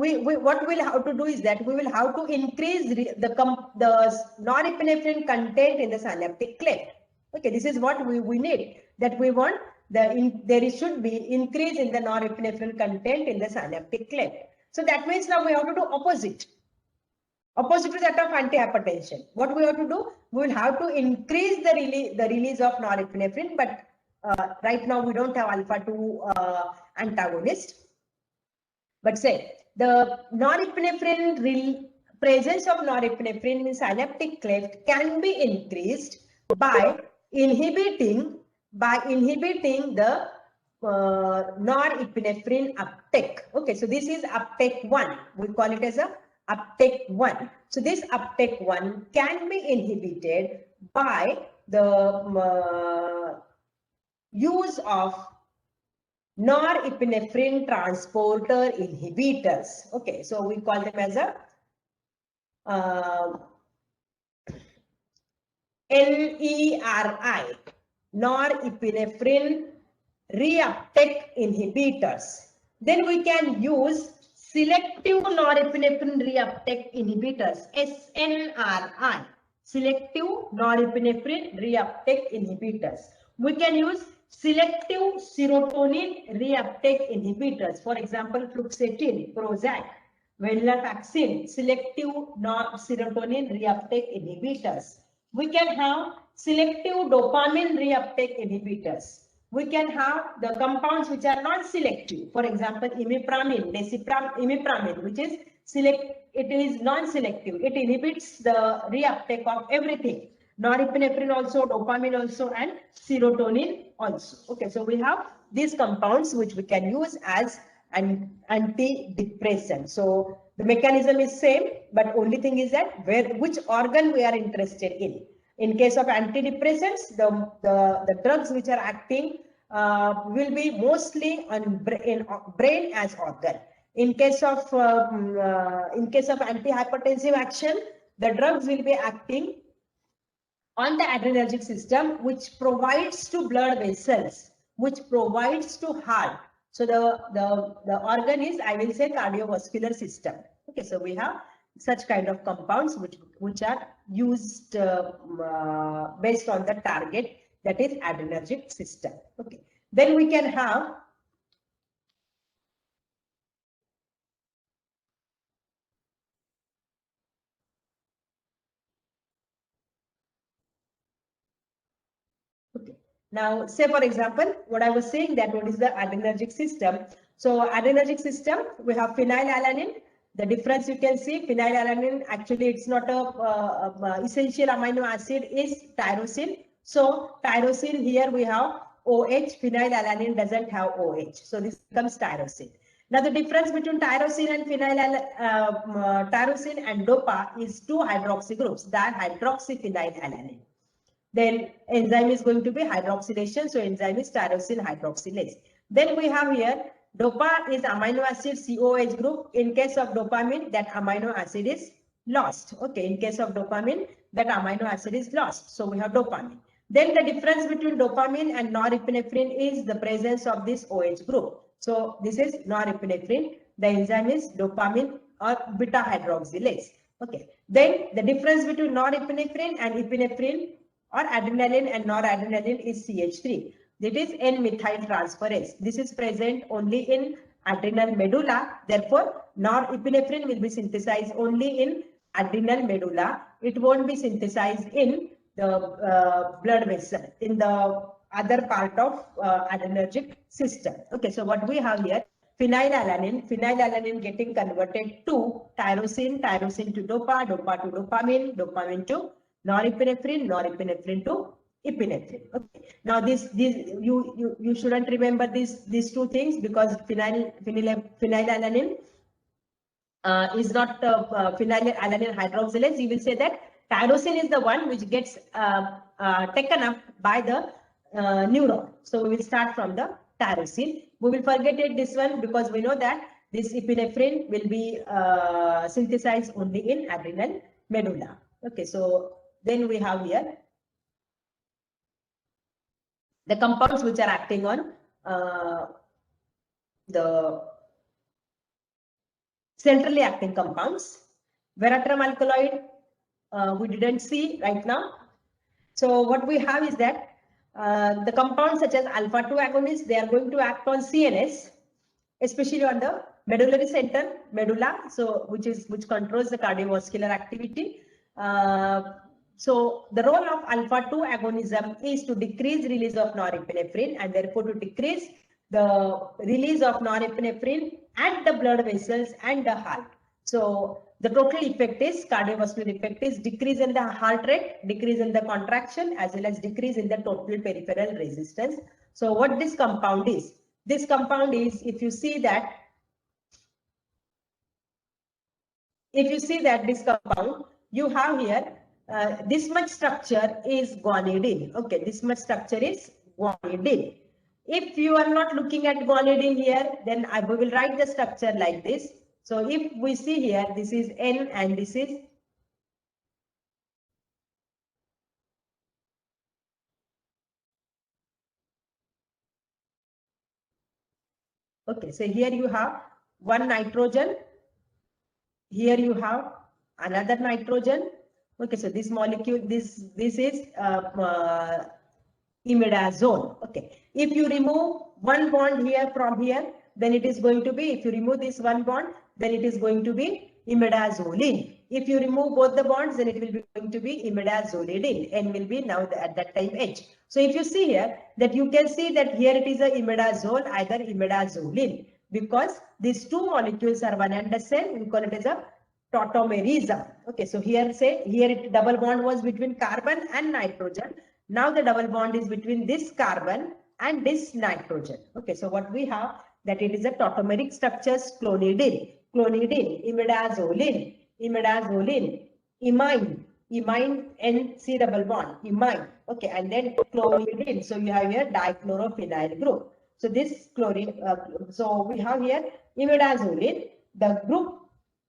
[SPEAKER 1] we'll have to do is that we will have to increase the norepinephrine content in the synaptic cleft. Okay, this is what we need, that we want there should be increase in the norepinephrine content in the synaptic cleft. So that means now we have to do opposite to that of antihypertension. What we have to do, we will have to increase the release of norepinephrine, but right now we don't have alpha 2 antagonist. But say the presence of norepinephrine in synaptic cleft can be increased by inhibiting the norepinephrine uptake. Okay, so this is uptake 1. We call it as a uptake 1. So this uptake 1 can be inhibited by the use of norepinephrine transporter inhibitors. Okay, so we call them as a NERI, norepinephrine reuptake inhibitors. Then we can use selective norepinephrine reuptake inhibitors, SNRI. selective norepinephrine reuptake inhibitors. We can use selective serotonin reuptake inhibitors. For example, fluoxetine, Prozac, venlafaxine, selective serotonin reuptake inhibitors. We can have selective dopamine reuptake inhibitors. We can have the compounds which are non-selective. For example, imipramine, imipramine, which is it is non-selective. It inhibits the reuptake of everything. Norepinephrine also, dopamine also, and serotonin also. Okay, so we have these compounds which we can use as an antidepressant. So the mechanism is same, but only thing is that which organ we are interested in. In case of antidepressants, the drugs which are acting will be mostly on brain as organ. In case of antihypertensive action, the drugs will be acting on the adrenergic system, which provides to blood vessels, which provides to heart. So the organ is, I will say, cardiovascular system. Okay, so we have such kind of compounds which are used based on the target, that is adrenergic system. Okay, then we can have now, say for example, what I was saying, that what is the adrenergic system. So adrenergic system, we have phenylalanine. The difference you can see, phenylalanine, actually it's not a essential amino acid, is tyrosine. So tyrosine, here we have OH, phenylalanine doesn't have OH. So this becomes tyrosine. Now the difference between tyrosine and tyrosine and DOPA is two hydroxy groups, dihydroxyphenylalanine. Then enzyme is going to be hydroxylation. So enzyme is tyrosine hydroxylase. Then we have here DOPA is amino acid COH group. In case of dopamine, that amino acid is lost. Okay, in case of dopamine, that amino acid is lost. So we have dopamine. Then the difference between dopamine and norepinephrine is the presence of this OH group. So this is norepinephrine. The enzyme is dopamine or beta hydroxylase. Okay. Then the difference between norepinephrine and epinephrine or adrenaline and noradrenaline is CH3. That is N-methyl transferase. This is present only in adrenal medulla. Therefore, norepinephrine will be synthesized only in adrenal medulla. It won't be synthesized in the blood vessel, in the other part of adrenergic system. Okay, so what we have here, phenylalanine getting converted to tyrosine, tyrosine to DOPA, DOPA to dopamine, dopamine to norepinephrine to epinephrine. Okay. Now you shouldn't remember these two things, because phenylalanine is not phenylalanine hydroxylase. You will say that tyrosine is the one which gets taken up by the neuron. So we will start from the tyrosine. We will forget this one, because we know that this epinephrine will be synthesized only in adrenal medulla. Okay, so then we have here the compounds which are acting on the centrally acting compounds. Veratrum alkaloid we didn't see right now. So what we have is that the compounds such as alpha-2 agonists, they are going to act on CNS, especially on the medullary center, medulla, so which controls the cardiovascular activity. So the role of alpha-2 agonism is to decrease release of norepinephrine, and therefore to decrease the release of norepinephrine at the blood vessels and the heart. So the total effect is, cardiovascular effect is, decrease in the heart rate, decrease in the contraction, as well as decrease in the total peripheral resistance. So what this compound is? This compound is, if you see that this compound, you have here this much structure is guanidine. Okay, this much structure is guanidine. If you are not looking at guanidine here, then I will write the structure like this. So if we see here, this is N and this is okay. So here you have one nitrogen. Here you have another nitrogen. Okay, so this molecule, this is imidazole. Okay, if you remove one bond here from here, then it is going to be, if you remove this one bond, then it is going to be imidazoline. If you remove both the bonds, then it will be going to be imidazolidine. N will be now at that time H. So if you see here, that you can see that here it is a imidazole, either imidazoline, because these two molecules are one and the same. We call it as a tautomerism. Okay, so here say, here it double bond was between carbon and nitrogen. Now the double bond is between this carbon and this nitrogen. Okay, so what we have, that it is a tautomeric structures, clonidine, imidazoline, imine and C double bond, imine. Okay, and then clonidine. So you have here dichlorophenyl group. So this chlorine, so we have here imidazoline. The group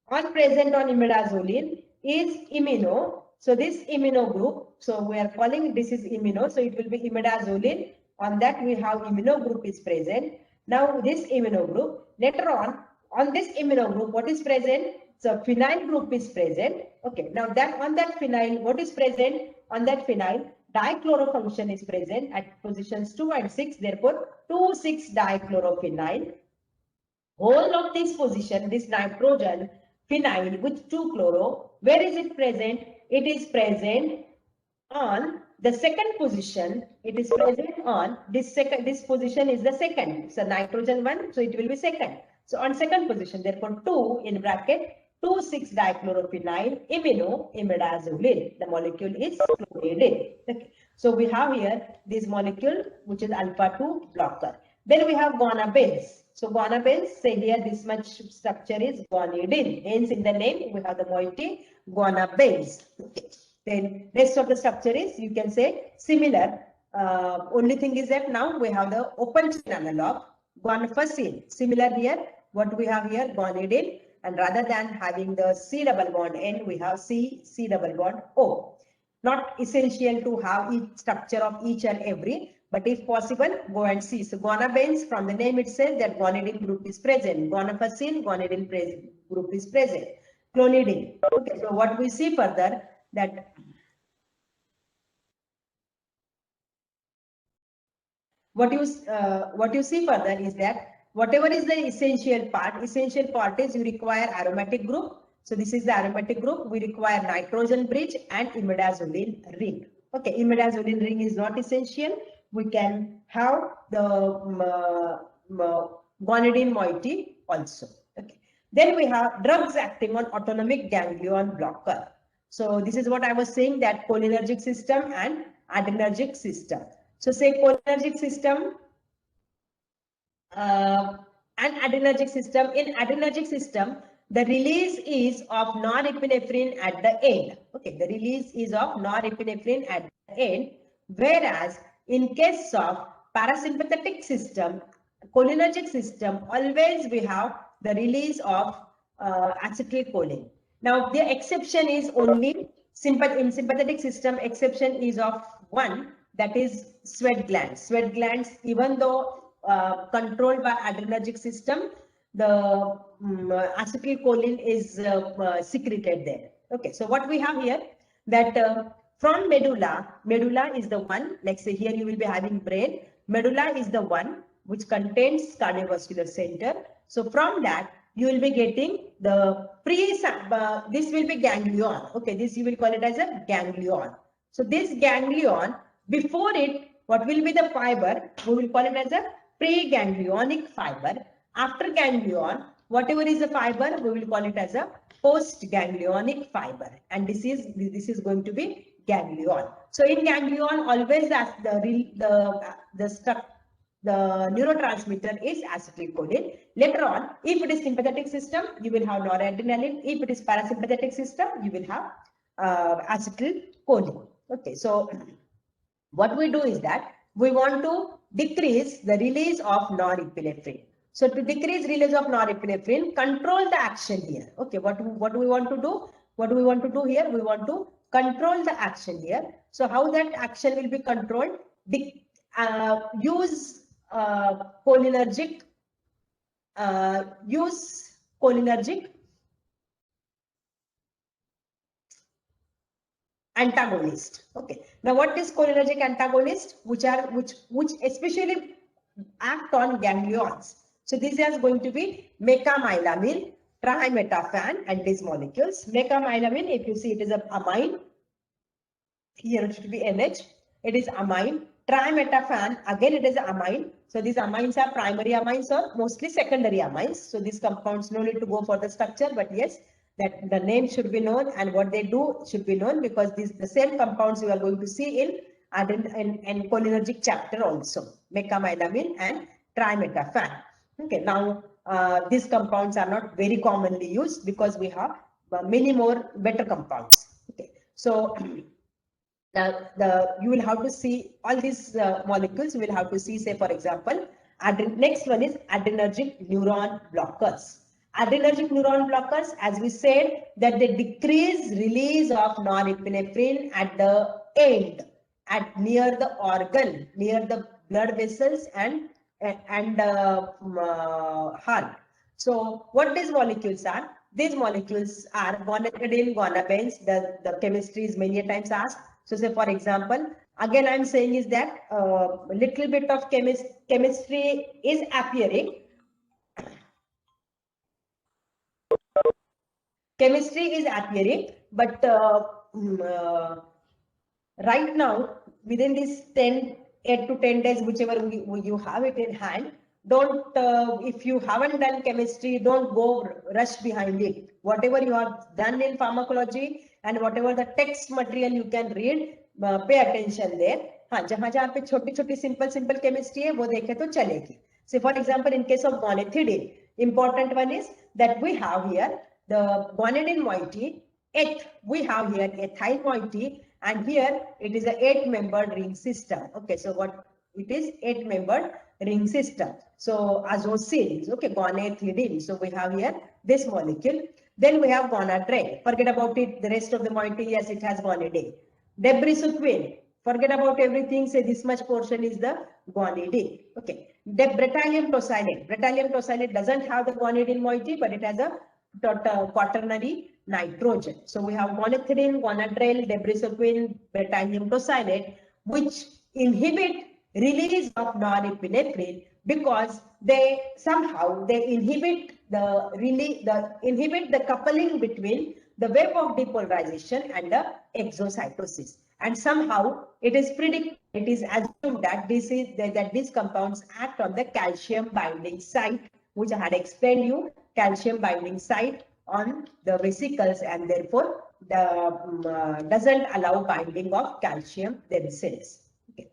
[SPEAKER 1] present on imidazoline is imino. So this imino group, so we are calling this is imino. So it will be imidazoline. On that we have imino group is present. Now this imino group, later on this imino group, what is present? So phenyl group is present. Okay, now that on that phenyl, what is present? On that phenyl, dichlorofunction is present at positions 2 and 6. Therefore, 2,6-dichlorophenyl. Whole of this position, this nitrogen, phenyl with 2-chloro, where is it present? It is present on the second position. It is present on this second. This position is the second. So nitrogen 1, so it will be second. So on second position, therefore 2 in bracket 2,6-dichlorophenyl imidazoline. The molecule is chloride. Okay. So we have here this molecule which is alpha 2 blocker. Then we have guanabase. So guanabase, say here this much structure is guanidine. Hence in the name we have the moiety guanabase. Okay. Then rest of the structure is, you can say, similar. Only thing is that now we have the open chain analog guanfacine. Similar here, what we have here, guanidine, and rather than having the C double bond N, we have C double bond O. Not essential to have each structure of each and every, but if possible, go and see. So guanabase, from the name itself, that guanidine group is present. Guanfacine, guanidine group is present. Clonidine. Okay, so what we see further, that what you see further is that whatever is the essential part is you require aromatic group. So this is the aromatic group. We require nitrogen bridge and imidazoline ring. Okay, imidazoline ring is not essential. We can have the guanidine moiety also. Okay. Then we have drugs acting on autonomic ganglion blocker. So this is what I was saying, that cholinergic system and adrenergic system. So say cholinergic system and adrenergic system. In adrenergic system, the release is of norepinephrine at the end. Okay, the release is of norepinephrine at the end. Whereas in case of parasympathetic system, cholinergic system, always we have the release of acetylcholine. Now the exception is only in sympathetic system, exception is of one, that is sweat glands. Sweat glands, even though controlled by adrenergic system, the acetylcholine is secreted there. Okay, so what we have here, that from medulla is the one, like say here you will be having brain, medulla is the one which contains cardiovascular center. So from that you will be getting the this will be ganglion. Okay, this you will call it as a ganglion. So this ganglion, before it, what will be the fiber? We will call it as a preganglionic fiber. After ganglion, whatever is the fiber, we will call it as a postganglionic fiber. And this is going to be ganglion. So in ganglion, always as the neurotransmitter is acetylcholine. Later on, if it is sympathetic system, you will have noradrenaline. If it is parasympathetic system, you will have acetylcholine. Okay, so what we do is that we want to decrease the release of norepinephrine. So to decrease release of norepinephrine, control the action here. Okay, what do we want to do? What do we want to do here? We want to control the action here. So how that action will be controlled? Use cholinergic antagonist. Okay. Now, what is cholinergic antagonist? Which especially act on ganglions. So this is going to be mecamylamine, trimetaphan, and these molecules. Mecamylamine, if you see, it is a amine. Here it should be NH. It is amine. Trimetaphan, again it is amine. So these amines are primary amines or mostly secondary amines. So these compounds no need to go for the structure, but yes, that the name should be known and what they do should be known, because these the same compounds you are going to see in cholinergic chapter also. Mecamylamine and trimetaphan. Okay, now these compounds are not very commonly used because we have many more better compounds. Okay, so you will have to see all these molecules. You will have to see, say for example, next one is adrenergic neuron blockers. Adrenergic neuron blockers, as we said, that they decrease release of norepinephrine at the end, near the organ, near the blood vessels and heart. So what these molecules are? These molecules are gonadotropin, gonabanes. The chemistry is many times asked. So say for example, again I'm saying is that a little bit of chemistry is appearing. Chemistry is appearing, but right now within this 8 to 10 days, whichever you have it in hand, don't if you haven't done chemistry, don't go rush behind it. Whatever you have done in pharmacology and whatever the text material you can read, pay attention there. हाँ, जहां जहां पे छोटी छोटी simple chemistry है वो देखे तो चलेगी. So for example, in case of gonethidine, important one is that we have here the guanidine moiety. We have here ethyl moiety, and here it is a 8-membered ring system. Okay, so what it is, 8-membered ring system. So azosine, okay, gonethidine. So we have here this molecule. Then we have gonadrel. Forget about it. The rest of the moiety, yes, it has gonadine. Debrisuquin. Forget about everything. Say this much portion is the guanidine. Okay. Bretallium tosylate. Bretallium tosylate doesn't have the guanidine moiety, but it has a quaternary nitrogen. So we have gonethidine, gonadrel, debrisuquin, bretallium tosylate, which inhibit release of norepinephrine because they somehow inhibit the coupling between the wave of depolarization and the exocytosis. And somehow it is predicted, it is assumed that these compounds act on the calcium binding site, which I had explained you, calcium binding site on the vesicles, and therefore doesn't allow binding of calcium themselves. Okay.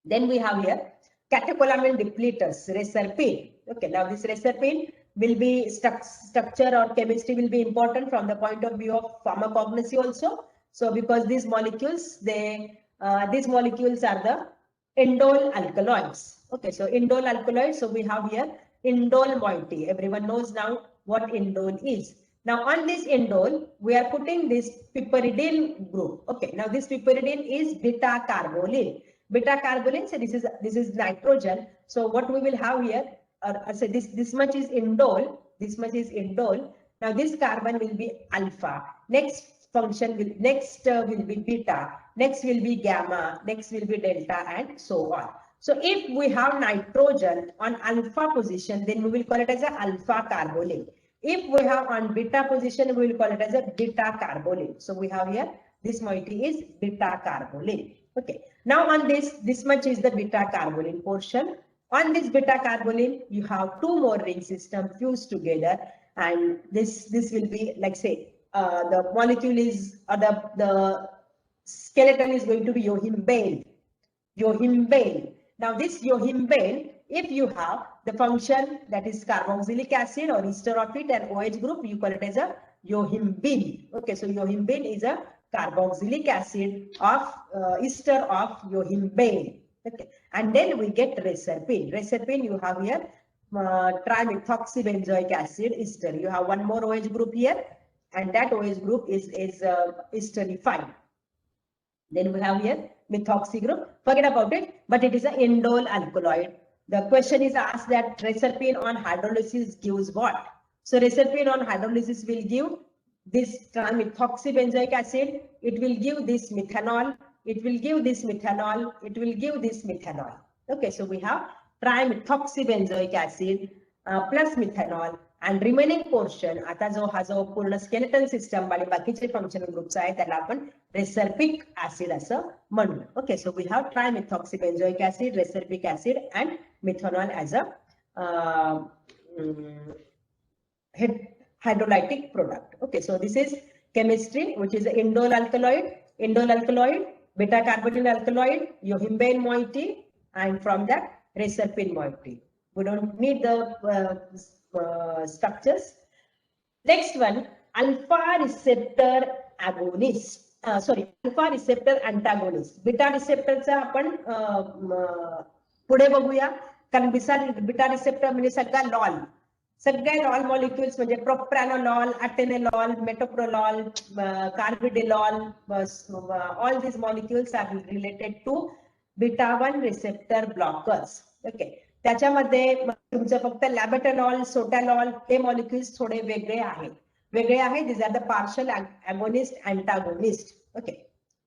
[SPEAKER 1] Then we have here catecholamine depleters, reserpine. Okay, now this reserpine will be structure or chemistry will be important from the point of view of pharmacognosy also. So because these molecules are the indole alkaloids. Okay, so indole alkaloids. So we have here indole moiety. Everyone knows now what indole is. Now on this indole, we are putting this piperidine group. Okay, now this piperidine is beta carbolin. Beta carbolin, so this is nitrogen. So what we will have here, so this much is indole, this much is indole. Now this carbon will be alpha. Next function will be beta. Next will be gamma. Next will be delta, and so on. So if we have nitrogen on alpha position, then we will call it as a alpha carbolin. If we have on beta position, we will call it as a beta carbolin. So we have here this moiety is beta carbolin. Okay. Now on this much is the beta carbolin portion. On this beta carbolin, you have two more ring system fused together, and this will be like, say, the molecule is, or the skeleton is going to be yohimbane. Now this yohimbane, if you have the function that is carboxylic acid or ester of it and OH group, you call it as a yohimbine. Okay, so yohimbane is a carboxylic acid of ester of yohimbane. Okay, and then we get reserpine. Reserpine, you have here trimethoxybenzoic acid ester. You have one more OH group here, and that OH group is esterified. Then we have here methoxy group. Forget about it, but it is an indole alkaloid. The question is asked that reserpine on hydrolysis gives what? So reserpine on hydrolysis will give this trimethoxybenzoic acid, it will give this methanol, it will give this methanol, it will give this methanol. Okay, so we have trimethoxybenzoic acid plus methanol, and remaining portion आता हा जो पूर्ण skeletal system आणि बाकीचे functional groups आहेत त्याला आपण रेसर्पिक acid असं म्हणू. Okay, so we have trimethoxybenzoic acid, reserpic acid and methanol as a hydrolytic product. Okay, so this is chemistry, which is indole alkaloid, beta carbonyl alkaloid, yohimbane moiety, and from that reserpine moiety. We don't need the structures. Next one, alpha receptor agonist. Alpha receptor antagonist. Beta receptor चा आपण पुढे बघूया, कारण beta receptor म्हणजे सगळ्या lol molecules म्हणजे propranolol, atenolol, metoprolol, carvedilol, all these molecules are related to beta 1 receptor blockers. Okay, त्याच्यामध्ये तुमचं फक्त लॅबेटनॉल, सोटॅलॉल हे मॉलिक्युल्स थोडे वेगळे आहेत. These are the partial agonist, antagonist. Okay,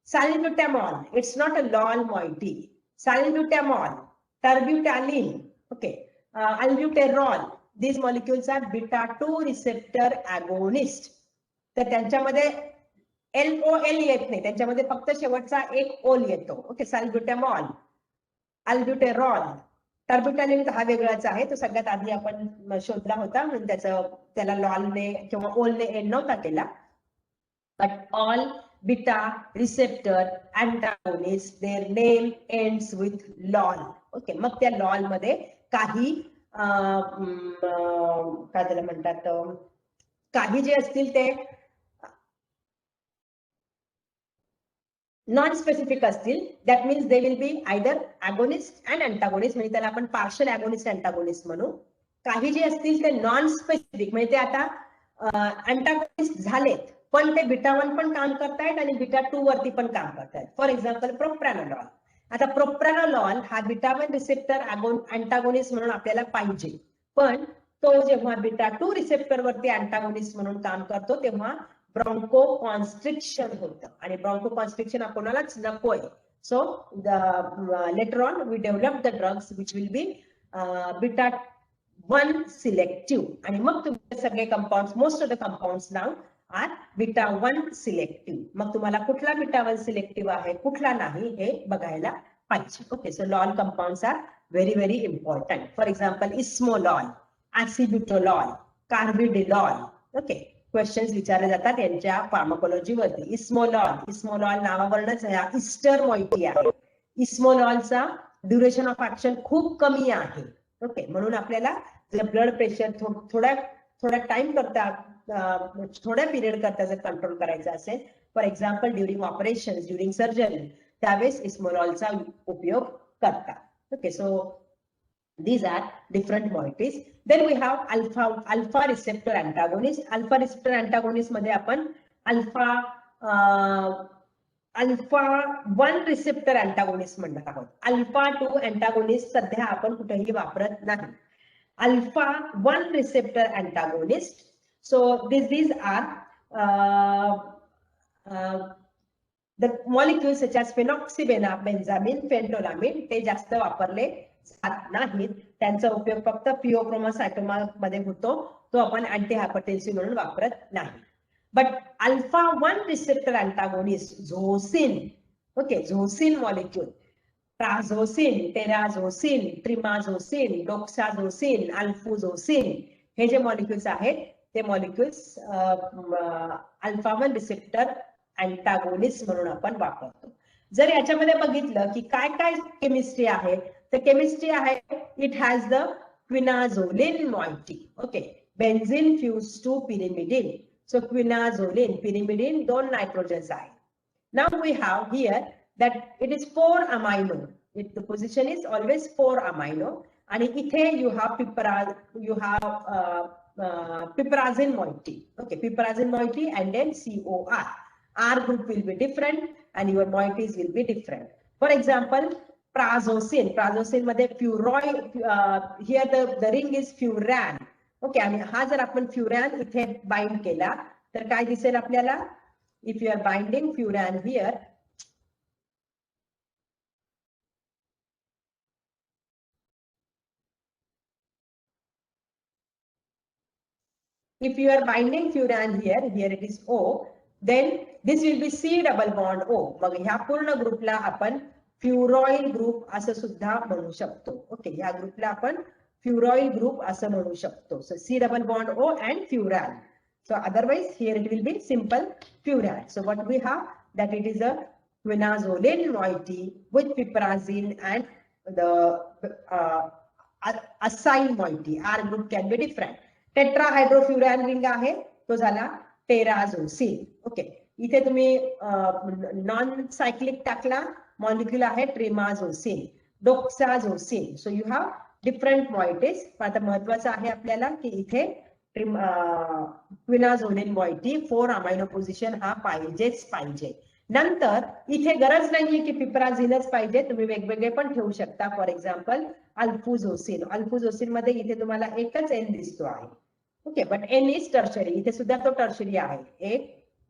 [SPEAKER 1] salbutamol, it's not a lol moiety. Salbutamol, terbutalin, okay, albuterol, these molecules are beta 2 receptor agonist. तर त्यांच्यामध्ये LOL येत नाही, त्यांच्यामध्ये फक्त शेवटचा एक ओल येतो. ओके, सल्ब्युटामॉल, अल्ब्युटेरॉल, टर्ब्युटालिन हा वेगळाच आहे, तो सगळ्यात आधी आपण शोधला होता म्हणून त्याला लॉलने किंवा ओलने एंड नव्हता केला. But all beta receptor antagonist their name ends with lol. Okay, मग त्या लॉल मध्ये काही काय त्याला म्हणतात, काही जे असतील ते नॉन स्पेसिफिक असतील. That means they will be either agonist and antagonist, म्हणजे त्याला आपण पार्शल अगोनिस्ट अँटागोनिस्ट म्हणू. काही जे असतील ते नॉन स्पेसिफिक, म्हणजे ते आता अँटागोनिस्ट झालेत पण ते बीटा 1 पण काम करतायत आणि बीटा 2 वरती पण काम करतायत. For example propranolol. आता प्रोप्रानोलॉल हा बीटा 1 रिसेप्टर अँटागोनिस्ट म्हणून आपल्याला पाहिजे, पण तो जेव्हा बीटा 2 रिसेप्टर वरती अँटागोनिस्ट म्हणून काम करतो तेव्हा ब्रॉन्को कॉन्स्ट्रिक्शन होतं, आणि ब्रॉन्को कॉन्स्ट्रिक्शन कोणालाच नकोय. So later on we develop the drugs which will be beta 1 selective, आणि मग तुमचे सगळे compounds, most of the compounds नाव आर बीटा 1 सिलेक्टिव्ह. मग तुम्हाला कुठला बीटा 1 सिलेक्टिव्ह आहे कुठला नाही हे बघायला पाहिजे. Okay, so lol compounds are very very important. For example esmolol, acebutolol, carvedilol. Okay, questions विचारले जातात यांच्या फार्माकोलॉजी वरती. इस्मोलॉल नावावरूनच हा इस्टर मॉइटी आहे. इस्मोलॉलचा ड्युरेशन ऑफ ऍक्शन खूप कमी आहे. ओके, म्हणून आपल्याला जर ब्लड प्रेशर थोडा टाइम करता, थोड्या पिरियड करता जर कंट्रोल करायचा असेल, for example during operation, during surgery, त्यावेळेस इस्मोलॉलचा उपयोग करतात. Okay, so these are different moieties. Then we have alpha receptor antagonist. Alpha receptor antagonist मध्ये आपण alpha 1 receptor antagonist म्हणणार आहोत. alpha 2 antagonist सध्या आपण कुठेही वापरत नाही. alpha 1 receptor antagonist. So these are the molecules such as phenoxybenzamine, phentolamine, ते जास्त वापरले जात नाहीत. त्यांचा उपयोग फक्त पिओक्रोमासायटोमा मध्ये होतो, तो आपण अँटी हायपरटेन्सिव्ह म्हणून वापरत नाही. But alpha 1 receptor antagonist, zosin, okay, zosin molecule, prazosin, terazosin, trimazosin, doxazosin, alfuzosin, हे जे मॉलिक्युल्स आहेत ते मॉलिक्युल्स अल्फा 1 रिसेप्टर अँटागोनिस्ट म्हणून आपण वापरतो. जर याच्यामध्ये बघितलं की काय काय केमिस्ट्री आहे, तर केमिस्ट्री आहे, it has the quinazoline moiety. Okay, benzene fuse to pyrimidine. So quinazoline, pyrimidine, 2 nitrogens आहे. Now we have here that it is 4 amino. The position is always 4 amino, and इथे you have piperazine moiety. Okay, piperazine moiety and then COR. R group will be different and your moieties will be different. For example, prazosin मध्ये here the ring is furan. Okay, आणि हा जर आपण furan इथे bind केला तर काय दिसेल आपल्याला, if you are binding furan here, if you are binding furan here it is O, then this will be C double bond O. मग ह्या पूर्ण ग्रुपला आपण फ्युरॉइल ग्रुप असं सुद्धा म्हणू शकतो. ओके, ह्या ग्रुपला आपण फ्युरॉइल ग्रुप असं म्हणू शकतो. So C double bond O and furan. So otherwise here it will be simple furan. So what we have, that it is a quinazoline moiety with piperazine and the acyl moiety. R group can be different. Tetrahydrofuran ring आहे, तो झाला टेराझोसिन. Okay, इथे तुम्ही non cyclic टाकला, molecule आहे trimazosin, doxazosin. So you have different moieties. आता महत्वाचं आहे आपल्याला की इथे क्विनाझोलिन मॉइटी 4 अमायनो पोझिशन हा पाहिजेच पाहिजे. नंतर इथे गरज नाहीये की पिपराझिनच पाहिजे, तुम्ही वेगवेगळे पण ठेवू शकता. फॉर एक्झाम्पल अल्फुझोसिन, अल्फुझोसिन मध्ये इथे तुम्हाला एकच एन दिसतो आहे. Okay, but N is tertiary, इथे सुद्धा तो टर्शरी आहे. 1,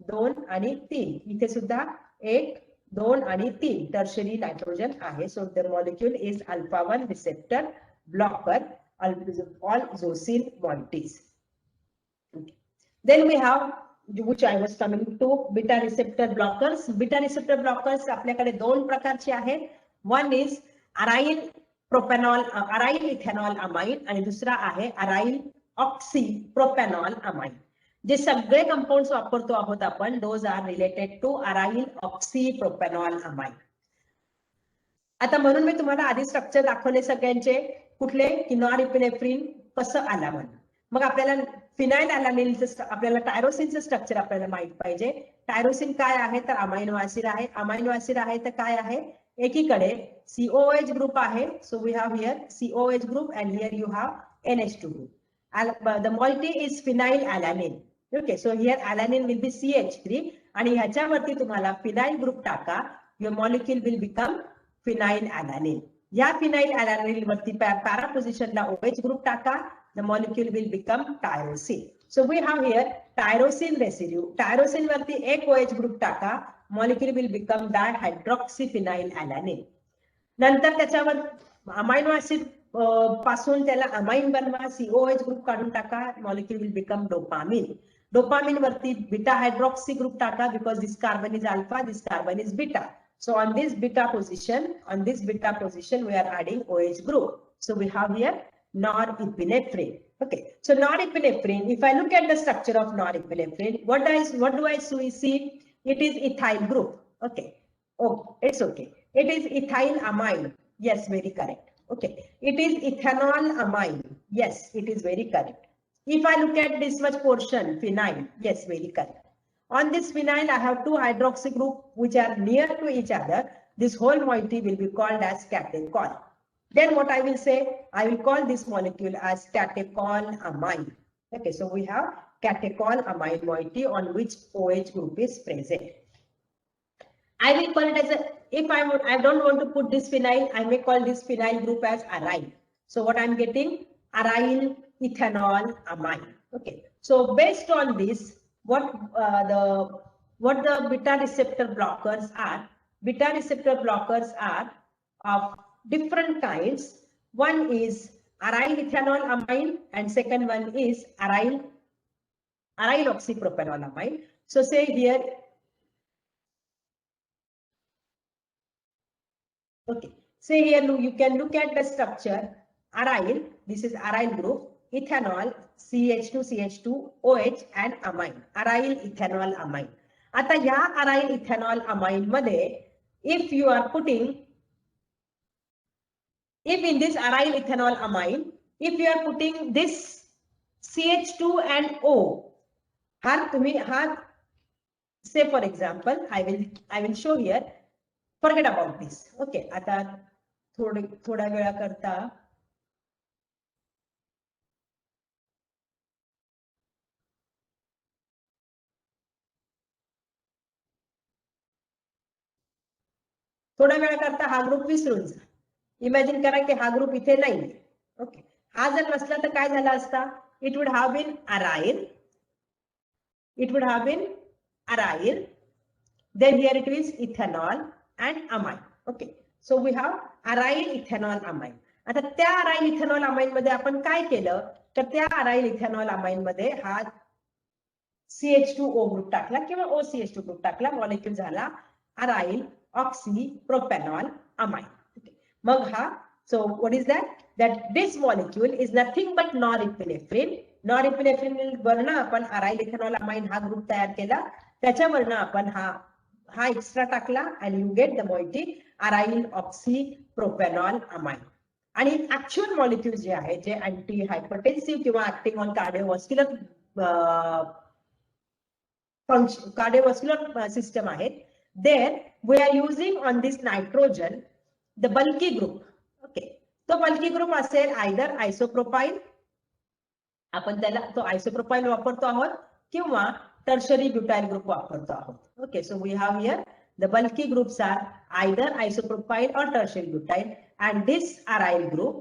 [SPEAKER 1] 2 आणि 3, इथे सुद्धा 1, 2 आणि 3 टर्शरी नायट्रोजन आहे. So the molecule is alpha 1 receptor blocker all zosin moieties. Then we have, which I was coming to, beta receptor blockers. Beta receptor blockers आपल्याकडे दोन प्रकारचे आहेत. One is aryl propanol, aryl ethanol amine आणि दुसरा आहे aryl oxy propanol amine. जे सगळे compounds वापरतो आहोत आपण, those are related to aryl oxy propanol amine. आता म्हणून मी तुम्हाला आधी स्ट्रक्चर दाखवले सगळ्यांचे, कुठले की नॉरइपिनेफ्रिन कसं आला म्हणून. मग आपल्याला फिनाइल अलानिलचं, आपल्याला टायरोसिनचं स्ट्रक्चर आपल्याला माहित पाहिजे. टायरोसिन काय आहे तर अमायनो ऍसिड आहे. अमायनो ऍसिड आहे तर काय आहे, एकीकडे COH ग्रुप आहे. So we have here COH group and here you have NH2 group. The moiety is phenyl alanine. Okay, so here alanine will be CH3 आणि ह्याच्यावरती तुम्हाला फिनाइल ग्रुप टाका, your molecule will become phenyl alanine. या phenyl alanine वरती para पोझिशनला OH group टाका, the molecule will become tyrosine. So we have here tyrosine residue. Tyrosine वरती एक OH ग्रुप टाका, molecule will become dihydroxyphenyl alanine. नंतर त्याच्यावर अमायनो ऍसिड पासून त्याला अमाइन बनवा, COH ग्रुप काढून टाका, molecule will become dopamine. Dopamine वरती बीटा हायड्रॉक्सी ग्रुप टाका, because this carbon is alpha, this carbon is beta. So on this beta position we are adding OH group. So we have here norepinephrine. Okay, so norepinephrine, if I look at the structure of norepinephrine, what do I see? It is ethyl group. Okay, oh, it's okay, it is ethyl amine. Yes, very correct. Okay, it is ethanol amine. Yes, it is very correct. If I look at this much portion, phenyl, yes, very correct. On this phenyl I have two hydroxy group which are near to each other. This whole moiety will be called as catechol. Then what I will say, I will call this molecule as catechol amine. Okay, so we have catechol amine moiety on which OH group is present. I will call it as a, if I don't want to put this phenyl, I may call this phenyl group as aryl. So what I'm getting, aryl ethanol amine. Okay, so based on this, what the beta receptor blockers are. Beta receptor blockers are of different kinds. One is aryl ethanol amine and second one is aryl oxypropanol amine. So say here, okay, say here you can look at the structure. Aryl, this is aryl group, ethanol, CH2 OH and amine, aryl ethanol amine. आता या aryl ethanol amine मध्ये if you are putting, if in this aryl ethanol amine, if you are putting this CH2 and O, say for example, I will show here. Forget about this. Okay, आता थोड्या वेळा करता हा group विसरून जा. Imagine करा की हा ग्रुप इथे नाही. ओके, हा जर नसला तर काय झाला असता, it would have been aryl it would have been aryl. Then here it is ethanol and amine. Okay, so we have aryl ethanol amine. आता त्या aryl ethanol amine मध्ये आपण काय केलं तर त्या aryl ethanol amine मध्ये हा CH2O ग्रुप टाकला किंवा OCH2 ग्रुप टाकला, मॉलिक्यूल झाला aryl oxy propanol amine. मग हा, so what is that? That this molecule is nothing but norepinephrine. Norepinephrine वरनं आपण aryl ethanol amine हा ग्रुप तयार केला, त्याच्यावरनं आपण हा एक्स्ट्रा टाकला and you get the moiety aryl oxy propanol amine. आणि ऍक्च्युअल मॉलिक्यूल जे आहे जे अँटी हायपरटेन्सिव्ह किंवा ऍक्टिंग ऑन कार्डिओव्हास्क्युलर सिस्टम आहेत, there we are using on this nitrogen the bulky group. Okay, तो bulky group असेल either isopropyl, आपण त्याला तो आयसोप्रोपाइल वापरतो आहोत किंवा टर्शरी ब्युटाइल ग्रुप वापरतो आहोत. Okay, so we have here the bulky groups are either isopropyl or tertiary butyl, and this aryl group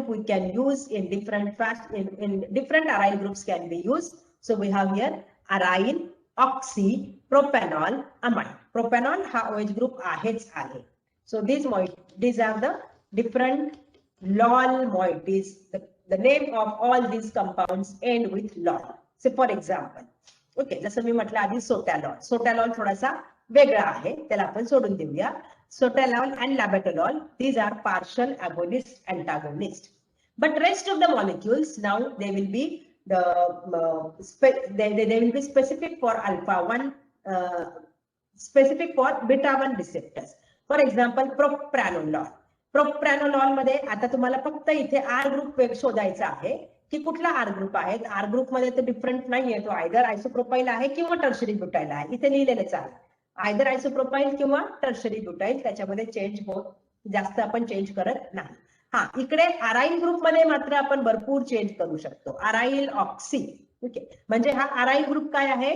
[SPEAKER 1] we can use in different in different aryl groups can be used. So we have here aryl oxy propanol amine. Propanol हा OH group आहेच आहे. So these are the different lol moieties. The name of all these compounds end with lol. So for example, okay, जसं मी म्हटलं आधी सोटॅलॉल. सोटॅलॉल थोडासा वेगळा आहे, त्याला आपण सोडून देऊया. सोटॅलॉल and labetalol, these are partial agonist antagonist. But rest of the molecules now they will be they will be specific for alpha 1, specific for beta 1 receptors. For example, propranolol. प्रोप्रानोलॉल मध्ये आता तुम्हाला फक्त इथे आर ग्रुप शोधायचा आहे की कुठला are group आहे. आर ग्रुप मध्ये तर डिफरंट नाहीये, तो आयदर आयसोप्रोपाइल आहे किंवा टर्शरी ब्युटाइल आहे. इथे लिहिलेलंच आहे आयदर आयसोप्रोपाइल किंवा टर्शरी ब्युटाइल, त्याच्यामध्ये चेंज होत जास्त आपण चेंज करत नाही. हा, इकडे अराइल ग्रुप मध्ये मात्र आपण भरपूर चेंज करू शकतो. अराइल ऑक्सी, ओके, म्हणजे हा अराइल ग्रुप काय आहे,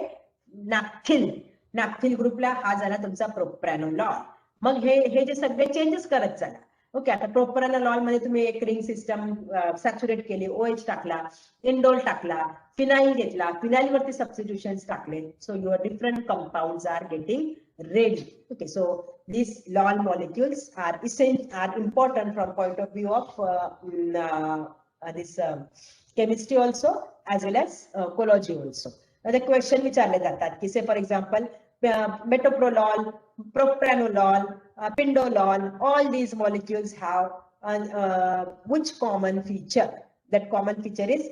[SPEAKER 1] नाफ्थिल ग्रुपला हा झाला तुमचा प्रोप्रानोलॉल. मग हे जे सगळे चेंजेस करत चला. ओके, आता प्रोप्रानोलॉल मध्ये तुम्ही एक रिंग सिस्टम सॅच्युरेट केली, OH टाकला, इंडोल टाकला, फिनाइल घेतला, फिनाइल वरती सबस्टिट्यूशन्स टाकले. So your different compounds are getting ready. Okay, so these lol molecules are important from point of view of this chemistry also as well as ecology also. The question विचारले जातात की say for example metoprolol, propranolol, pindolol, all these molecules have which common feature? That common feature is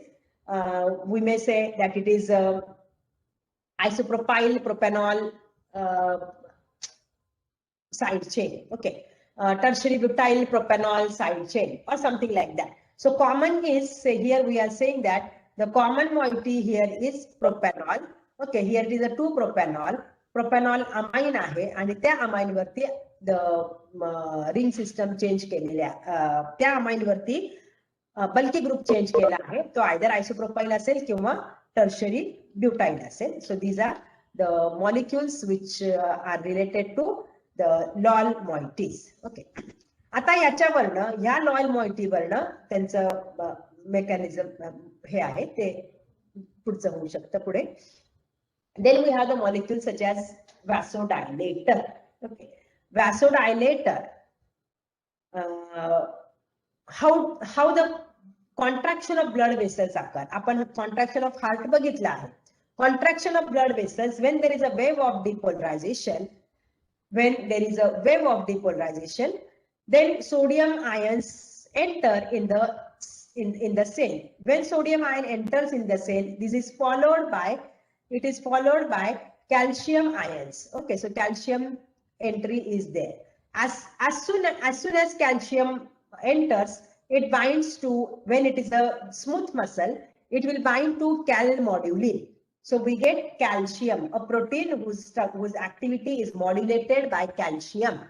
[SPEAKER 1] we may say that it is isopropyl propanol side chain. Okay, tertiary butyl propanol side chain or something like that. So common is, say here we are saying that the common moiety here is propanol. Okay, here it is a 2-propanol. Propanol amine आहे आणि त्या amine वरती ring system change केलेल्या त्या amine वरती बल्की group change केला आहे, तो आयदर आयसोप्रोपाइल असेल किंवा टर्शरी ब्युटाइल असेल. So these are the molecules which are related to the lol moieties. Okay, आता याच्यावरनं ह्या लॉल मॉइटी वरनं त्यांचं मेकॅनिझम हे आहे ते पुढचं होऊ शकतं पुढे. Then we have the molecules such as vasodilator. Okay, vasodilator. How the contraction of blood vessels occur. आपण contraction of heart बघितला आहे. Contraction of blood vessels when there is a wave of depolarization. When there is a wave of depolarization, then sodium ions enter in the cell. When sodium ion enters in the cell, this is followed by calcium ions. Okay, so calcium entry is there. As soon as calcium enters, it binds to, when it is a smooth muscle, it will bind to calmodulin. So we get calcium, a protein whose activity is modulated by calcium,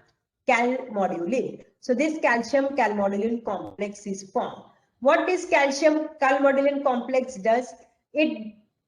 [SPEAKER 1] calmodulin. So this calcium calmodulin complex is formed. What this calcium calmodulin complex does,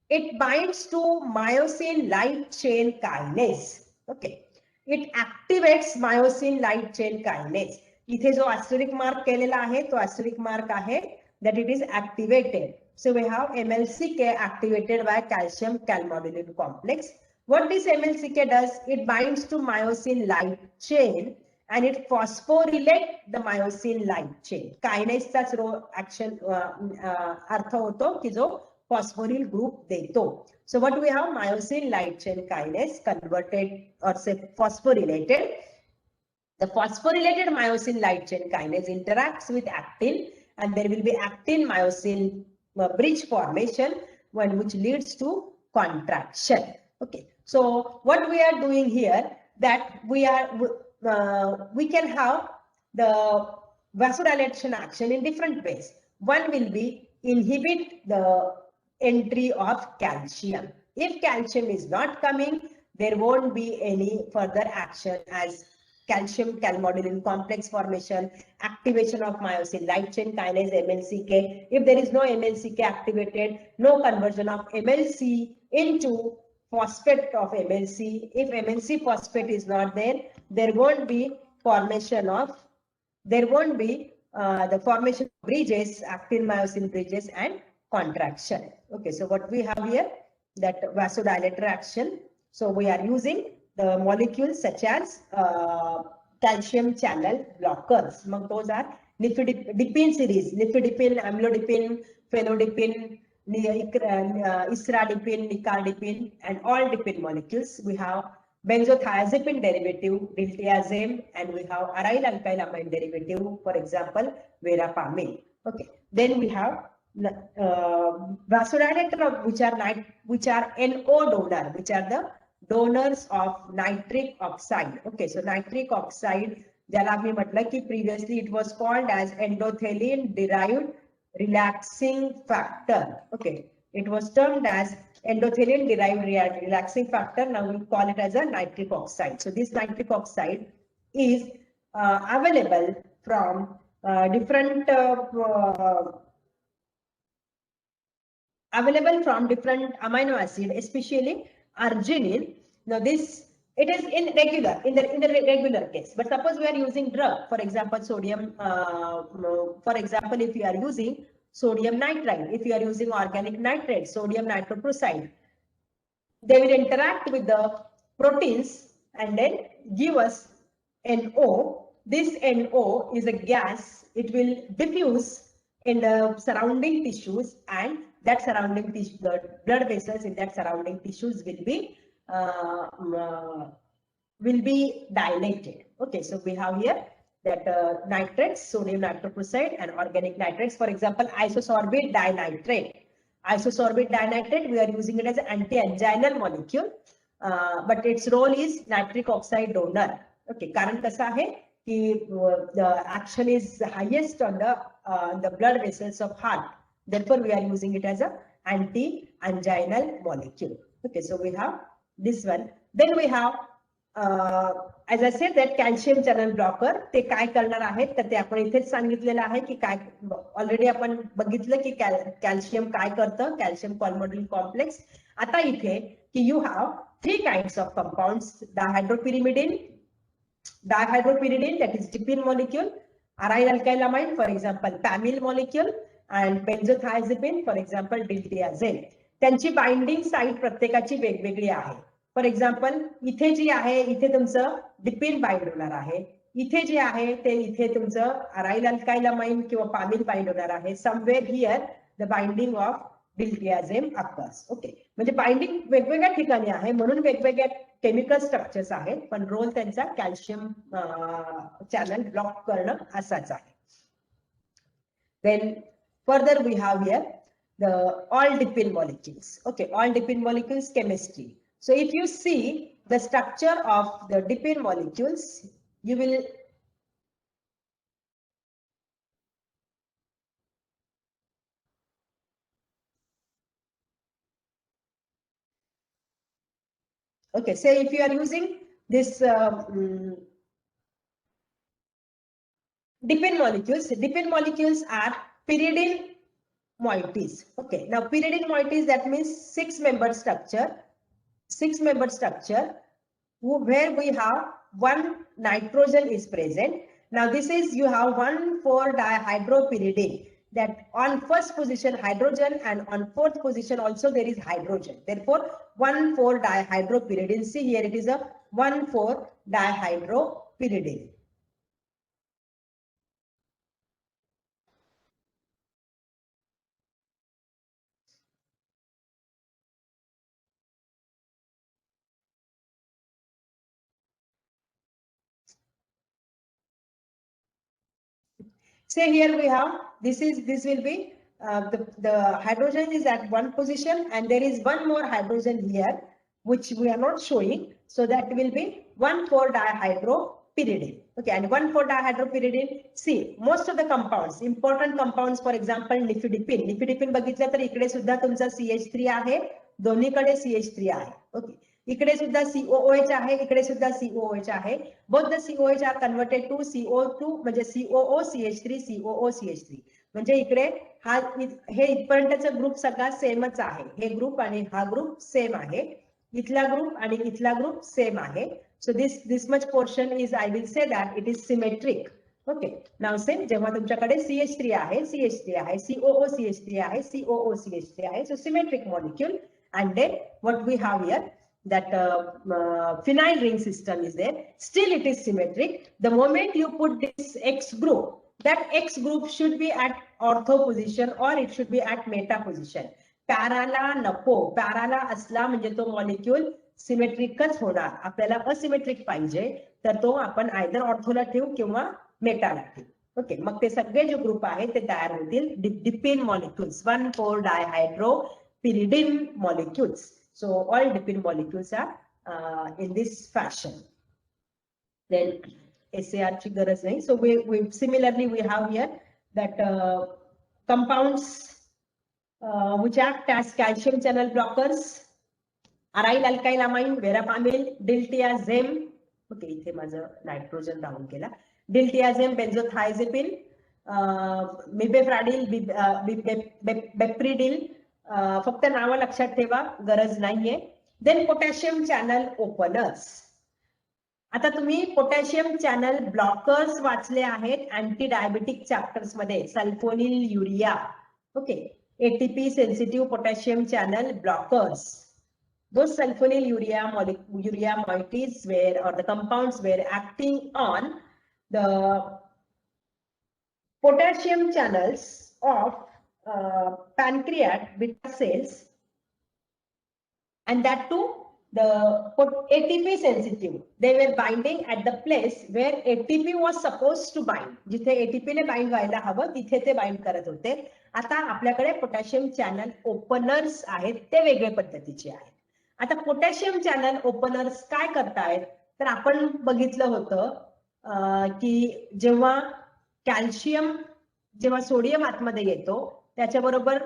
[SPEAKER 1] it binds to myosin light chain kinase. Okay, it activates myosin light chain kinase. इथे जो asterisk mark केलेला आहे तो asterisk mark आहे that it is activated. So we have MLCK activated by calcium calmodulin complex. What this MLCK does, it binds to myosin light chain and it phosphorylates the myosin light chain. Kinase चा action अर्थ होतो की जो phosphoryl group देतो. So what we have, myosin light chain kinase converted or say phosphorylated. The phosphorylated myosin light chain kinase interacts with actin and there will be actin myosin bridge formation, which leads to contraction. Okay, so what we are doing here, that we can have the vasodilation action in different ways. One will be inhibit the entry of calcium. If calcium is not coming, there won't be any further action as calcium calmodulin complex formation, activation of myosin light chain kinase MLCK. If there is no MLCK activated, no conversion of MLC into phosphate of MLC. If MLC phosphate is not there, there won't be formation of, the formation of bridges, actin myosin bridges and contraction. Okay, so what we have here, that vasodilator action. So we are using the molecules such as calcium channel blockers. Those are nifedipine series, nifedipine, amlodipine, phenodipine, isradipine, nicardipine, and all dipine molecules. We have benzothiazepine derivative, diltiazem, and we have aryl alkyl amine derivative, for example, verapamil. Okay, then we have vasodilator, which are NO donor, which are the donors of nitric oxide. Okay, so nitric oxide, ज्याला आम्ही म्हटलं की previously it was called as endothelin derived relaxing factor. Okay, it was termed as endothelin derived relaxing factor. Now we call it as a nitric oxide. So this nitric oxide is available from different amino acid, especially arginine. Now this, it is in the regular case, but suppose we are using drug, for example sodium, for example if you are using sodium nitrite, if you are using organic nitrate, sodium nitroprusside, they will interact with the proteins and then give us NO. This NO is a gas. It will diffuse in the surrounding tissues, and that surrounding tissue, the blood vessels in that surrounding tissues will be dilated. Okay, so we have here that nitrates, sodium nitroprusside, and organic nitrates. For example, isosorbate dinitrate. Isosorbate dinitrate, we are using it as an anti-anginal molecule, but its role is nitric oxide donor. Okay, कारण कसा आहे की the action is highest on the blood vessels of heart. Therefore, we are using it as an anti-anginal molecule. Okay, so we have this one. Then we have, as I said, that calcium channel blocker. ते काय करणार आहेत तर ते आपण इथेच सांगितलेलं आहे की काय ऑलरेडी आपण बघितलं की कॅल्शियम काय करतं, कॅल्शियम कॉलमोडुलिन कॉम्प्लेक्स. आता इथे की you have 3 kinds of compounds: dihydropyrimidine, that is dipine molecule, aryl alkyl amine, for example pamil molecule, and benzothiazepine, for example diltiazem. त्यांची बाइंडिंग साइट प्रत्येकाची वेगवेगळी आहे. फॉर एक्झाम्पल इथे जी आहे इथे तुमचं डिपिन बाइंड होणार आहे, इथे जे आहे ते इथे तुमचं अराइल अल्काइल अमाइन किंवा पामिल बाइंड होणार आहे. Somewhere here the binding of diltiazem occurs. Okay, म्हणजे बाइंडिंग वेगवेगळ्या ठिकाणी आहे म्हणून वेगवेगळ्या केमिकल स्ट्रक्चर्स आहेत, पण रोल त्यांचा कॅल्शियम चॅनल ब्लॉक करणं असाच आहे. Then further we have here the all dipine molecules. Okay, all dipine molecules chemistry. So if you see the structure of the dipine molecules, you will okay, say if you are using this dipine molecules are pyridine moieties. Okay, now pyridine moieties, that means 6-membered structure, where we have one nitrogen is present. Now this is, you have 1,4-dihydropyridine. that on first position hydrogen and on fourth position also there is hydrogen. Therefore 1,4-dihydropyridine. See here it is a 1,4-dihydropyridine. Say here we have this will be the hydrogen is at one position and there is one more hydrogen here which we are not showing, so that will be 1,4-dihydropyridine. Okay, and 1,4-dihydropyridine, see most of the compounds, important compounds, for example nifedipine बघितलं तर इकडे सुद्धा तुमचा CH3 आहे, दोन्हीकडे CH3 आहे. Okay, इकडे सुद्धा COOH आहे, इकडे सुद्धा COOH आहे. both the COH are converted to CO2 म्हणजे COOCH3 COOCH3. म्हणजे इकडे हा हे इथपर्यंतचा ग्रुप सगळा सेमच आहे. हे ग्रुप आणि हा ग्रुप सेम आहे. इथला ग्रुप आणि इथला ग्रुप सेम आहे. So this much portion is, I will say that it is symmetric. Okay, now say जेव्हा तुमच्याकडे CH3 आहे, CH3 आहे, COOCH3 आहे, COOCH3 आहे, so symmetric molecule. And then what we have here, that phenyl ring system is there, still it is symmetric. The moment you put this X group, that X group should be at ortho position or it should be at meta position. पॅराला नको, पॅराला असला म्हणजे तो molecule सिमेट्रिकच होणार. आपल्याला asymmetric पाहिजे तर तो आपण आयदर ऑर्थोला ठेवू किंवा मेटाला ठेवू. ओके, मग ते सगळे जे ग्रुप आहेत ते तयार होतील डिपिन molecules, 1,4-dihydropyridine molecules. So all dipine molecules are in this fashion. Then SAR ची गरज नाही. So we similarly we have here that compounds which act as calcium channel blockers, aryl alkyl amine, verapamil, diltiazem. Okay, इथे माझं nitrogen down केला. diltiazem, benzothiazepine, mibefradil, bepridil. फक्त नाव लक्षात ठेवा, गरज नाहीये. Then potassium channel openers. आता तुम्ही पोटॅशियम चॅनल ब्लॉकर्स वाचले आहेत अँटी डायबेटिक चॅप्टर्स मध्ये, sulfonylurea. Okay, ATP sensitive potassium channel blockers. Those sulfonylurea moieties were, or the compounds were acting on the potassium channels of pancreas beta cells, and that too the ATP sensitive. They were binding at the place where ATP was supposed to bind. जिथे ATP ने bind व्हायला हवं तिथे ते bind करत होते. आता आपल्याकडे पोटॅशियम चॅनल ओपनर्स आहेत, ते वेगळ्या पद्धतीचे आहेत. आता पोटॅशियम चॅनल ओपनर्स काय करतायत तर आपण बघितलं होतं की जेव्हा कॅल्शियम, जेव्हा सोडियम आतमध्ये येतो त्याच्याबरोबर,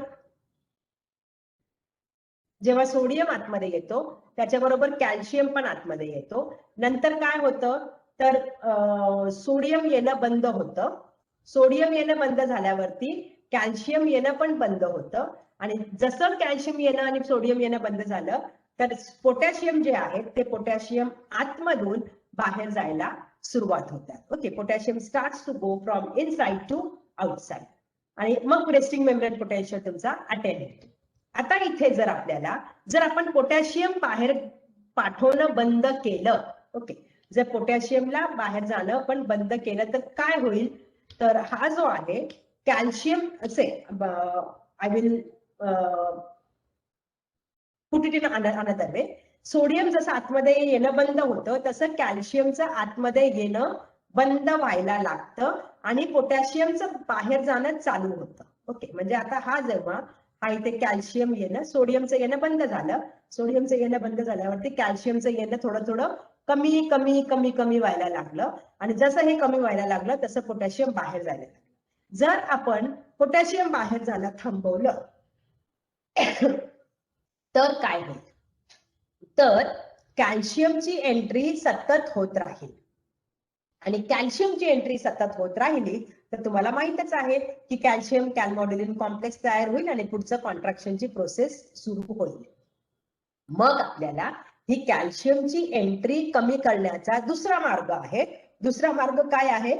[SPEAKER 1] जेव्हा सोडियम आतमध्ये येतो त्याच्याबरोबर कॅल्शियम पण आतमध्ये येतो. नंतर काय होतं तर सोडियम येणं बंद होतं. सोडियम येणं बंद झाल्यावरती कॅल्शियम येणं पण बंद होतं. आणि जसं कॅल्शियम येणं आणि सोडियम येणं बंद झालं तर पोटॅशियम जे आहे ते पोटॅशियम आतमधून बाहेर जायला सुरुवात होतात. Okay, potassium starts to go from inside to outside आणि मग रेस्टिंग मेम्ब्रेन पोटॅशियम तुमचा अटेन होतो. आता इथे जर आपण पोटॅशियम बाहेर पाठवणं बंद केलं, ओके, जर पोटॅशियमला बाहेर जाणं पण बंद केलं तर काय होईल तर हा जो आहे कॅल्शियम असे, I will put it in another way. Sodium जसं आतमध्ये येणं बंद होतं तसं कॅल्शियमचं आतमध्ये येणं बंद व्हायला लागतं आणि पोटॅशियमचं बाहेर जाणं चालू होतं. ओके, म्हणजे आता हा जेव्हा हा इथे कॅल्शियम येणं, सोडियमचं येणं बंद झालं, सोडियमचं येणं बंद झाल्यावरती कॅल्शियमचं येणं थोडं थोडं कमी कमी कमी कमी व्हायला लागलं आणि जसं हे कमी व्हायला लागलं तसं पोटॅशियम बाहेर जायला लागलं. जर आपण पोटॅशियम बाहेर जाणं थांबवलं तर काय होईल तर कॅल्शियमची एंट्री सतत होत राहील आणि कॅल्शियमची एंट्री सतत होत राहिली तर तुम्हाला माहितच आहे की कॅल्शियम कॅल्मोडिलिन कॉम्प्लेक्स तयार होईल आणि पुढचं कॉन्ट्रॅक्शनची प्रोसेस सुरू होईल. मग आपल्याला ही कॅल्शियमची एंट्री कमी करण्याचा दुसरा मार्ग आहे. दुसरा मार्ग काय आहे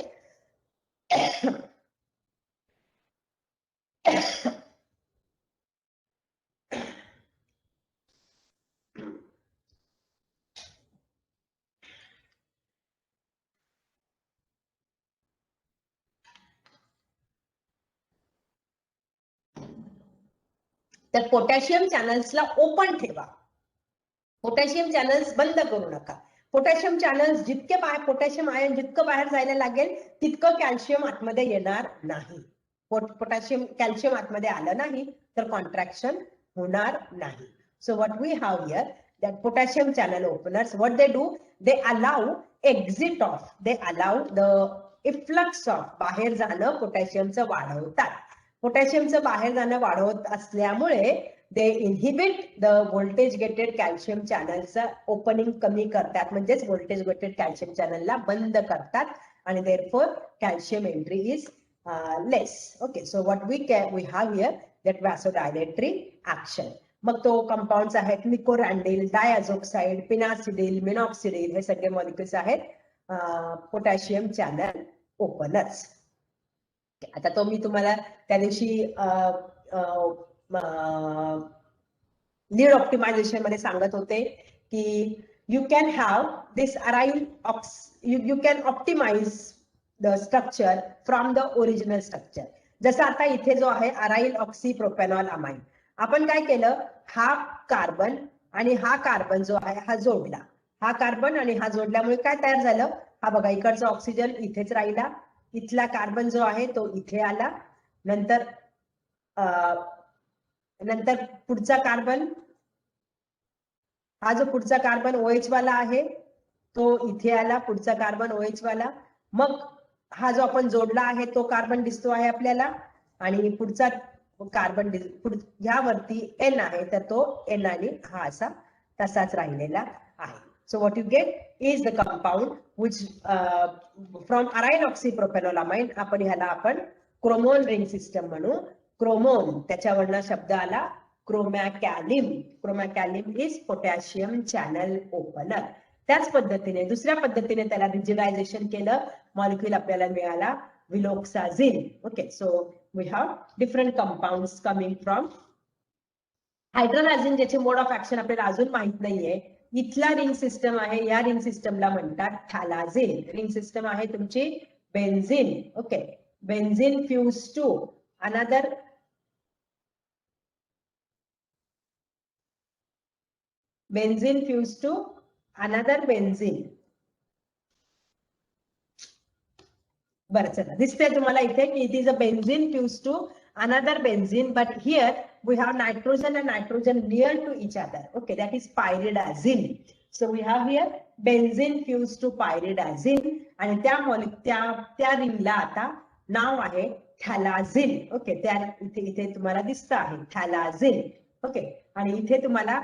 [SPEAKER 1] तर पोटॅशियम चॅनल्सला ओपन ठेवा, पोटॅशियम चॅनल्स बंद करू नका. पोटॅशियम चॅनल्स जितके बाहेर, पोटॅशियम आयन जितकं बाहेर जायला लागेल तितकं कॅल्शियम आतमध्ये येणार नाही. पोटॅशियम कॅल्शियम आतमध्ये आलं नाही तर कॉन्ट्रॅक्शन होणार नाही. So what we have here that potassium channel openers, what they do, they allow exit of, they allow the efflux of, बाहेर जाणं पोटॅशियमचं वाढवतात. पोटॅशियमचं बाहेर जाणं वाढवत असल्यामुळे they inhibit the voltage gated calcium channelचं ओपनिंग कमी करतात, म्हणजेच voltage gated calcium channelला बंद करतात आणि therefore calcium entry is less. Okay, so what we have here that vasodilatory action. मग तो कंपाऊंड्स आहेत निकोरॅन्डिल, डायझोक्साइड, पिनासिडिल, मिनॉक्सिडिल, हे सगळे मॉलिक्युल्स आहेत पोटॅशियम चॅनल ओपनर्स. आता तो मी तुम्हाला त्या दिवशी लीड ऑप्टिमायझेशन मध्ये सांगत होते की you can have this aryl, you can optimise the structure from the original structure. जसं आता इथे जो आहे अराइल ऑक्सी प्रोपॅनॉल अमाइन, आपण काय केलं, हा कार्बन आणि हा कार्बन जो आहे हा जोडला, हा कार्बन आणि हा जोडल्यामुळे काय तयार झालं, हा बघा इकडचा ऑक्सिजन इथेच राहिला, इथला कार्बन जो आहे तो इथे आला, नंतर नंतर पुढचा कार्बन, हा जो पुढचा कार्बन OH वाला आहे तो इथे आला, पुढचा कार्बन OH वाला, मग हा जो आपण जोडला आहे तो कार्बन दिसतो आहे आपल्याला, आणि पुढचा कार्बन ह्यावरती N आहे तर तो N आणि हा असा तसाच राहिलेला आहे. So what you get is the compound which from अराइल ऑक्सीप्रोपेनोलामाइन, आपण ह्याला आपण क्रोमोन रिंग सिस्टम म्हणू. क्रोमोन त्याच्यावरनं शब्द आला cromakalim. Cromakalim is potassium channel opener. त्याच पद्धतीने दुसऱ्या पद्धतीने त्याला रिजिडायझेशन केलं, मॉलिक्यूल आपल्याला मिळाला viloxazine. Okay, so we have different compounds coming from hydralazine, ज्याचे मोड ऑफ ऍक्शन आपल्याला अजून माहित नाहीये. इथला रिंग सिस्टम आहे, या रिंग सिस्टमला म्हणतात थॅलाझिन. रिंग सिस्टम आहे तुमची benzene. Okay, benzene fuse to another benzene fuse to another benzene. बरं, चला दिसतंय तुम्हाला इथे की it is a benzene fuse to another benzene, but here we have nitrogen and nitrogen near to each other. Okay, that is pyridazine. So we have here benzene fused to pyridazine, आणि त्या रिंगला आता नाव आहे थॅलाझिन. Okay, त्या इथे तुम्हाला दिसतं आहे थॅलाझिन. Okay, आणि इथे तुम्हाला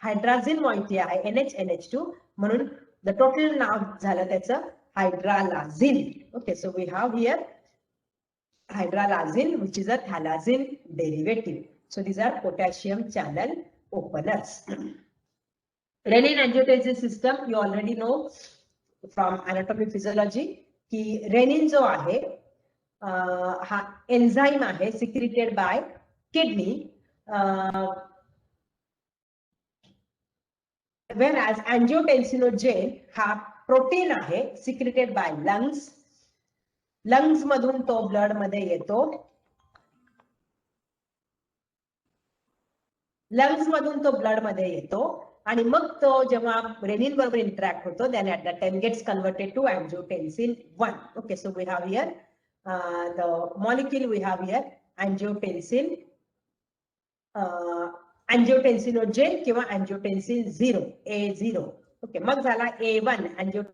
[SPEAKER 1] हायड्राझिन माहिती आहे NH2, म्हणून द टोटल नाव झालं त्याचं हायड्रालाझिन. Okay, so we have here hydralazine, which is a thalazine derivative. So these are potassium channel openers. Renin-angiotensin system, you already know from anatomy physiology की renin जो आहे हा एन्झाइम आहे secreted by kidney, whereas angiotensinogen हा protein आहे secreted by lungs. Lungs मधून तो blood मध्ये येतो, लंग्स मधून तो ब्लड मध्ये येतो, आणि मग तो जेव्हा रेनिन बरोबर इंटरॅक्ट होतो then at that time gets converted to angiotensin 1. Okay, so we have here the molecule, we have here angiotensin, angiotensinogen किंवा angiotensin 0, A0. ओके, मग झाला A1 angiotensin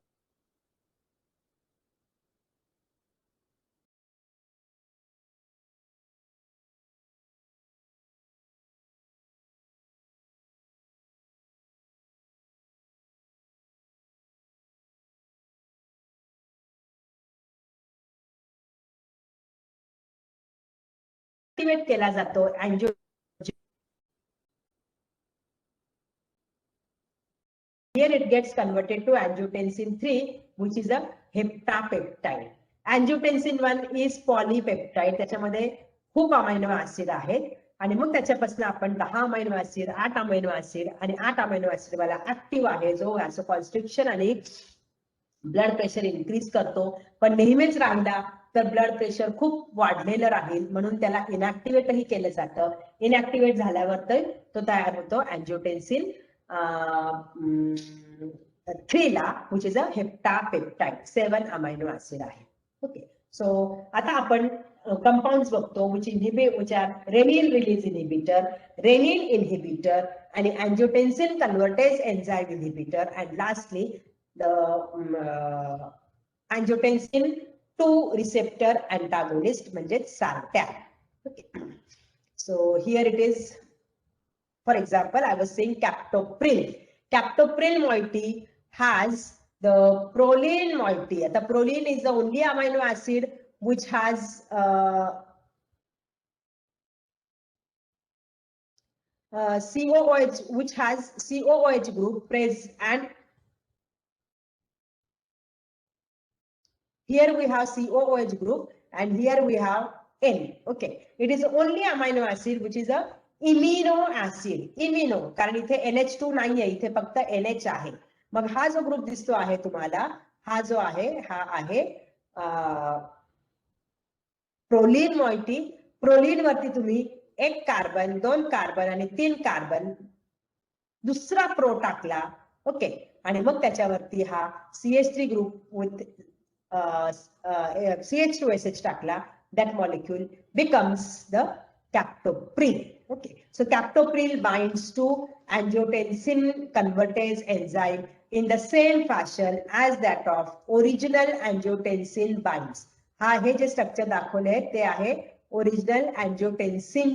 [SPEAKER 1] ऍक्टिवेट केला जातो. Angio here it gets converted to angiotensin 3, which is a heptapeptide. angiotensin 1 is polypeptide, त्याच्यामध्ये खूप amino acid आहेत, आणि मग त्याच्यापासून आपण 10 अमाइनो ऍसिड, 8 अमाइनो ऍसिड आणि 8 अमाइनो ऍसिड वाला ऍक्टिव्ह आहे जो व्हासोकॉन्स्ट्रिक्शन आणि ब्लड प्रेशर इन्क्रीज करतो, पण नेहमीच राहिला तर ब्लड प्रेशर खूप वाढलेलं राहील म्हणून त्याला इनॅक्टिव्हेटही केलं जातं. इनॅक्टिव्हेट झाल्यावर तो तयार होतो अँजिओटेन्सिन 3 ला, which is a heptapeptide 7 amino acid आहे. ओके, सो आता आपण कंपाऊंड्स बघतो which are renin release inhibitor, renin inhibitor आणि angiotensin convertase enzyme inhibitor, and lastly the angiotensin 2 receptor antagonist म्हणजे SARTAN. Okay, so here it is. For example, I was saying captopril. Captopril moiety has the proline moiety. The proline is the only amino acid which has COOH, which has COOH group present, and here we have COOH group and here we have N. Okay, it is the only amino acid which is a imino acid. Imino कारण इथे NH2 नाहीये, इथे फक्त NH आहे. मग हा जो group दिसतो आहे तुम्हाला, हा जो आहे हा आहे प्रोलीन मॉइटी. प्रोलीन वरती तुम्ही 1 कार्बन 2 कार्बन आणि 3 कार्बन दुसरा प्रो टाकला. ओके, आणि मग त्याच्यावरती हा CH3 ग्रुप विथ CH2SH टाकला. That molecule becomes the captopril. Okay, so captopril binds to angiotensin convertase enzyme in the same fashion as that of original angiotensin binds. हा हे जे structure दाखवले ते आहे ओरिजिनल अँजिओटेन्सिन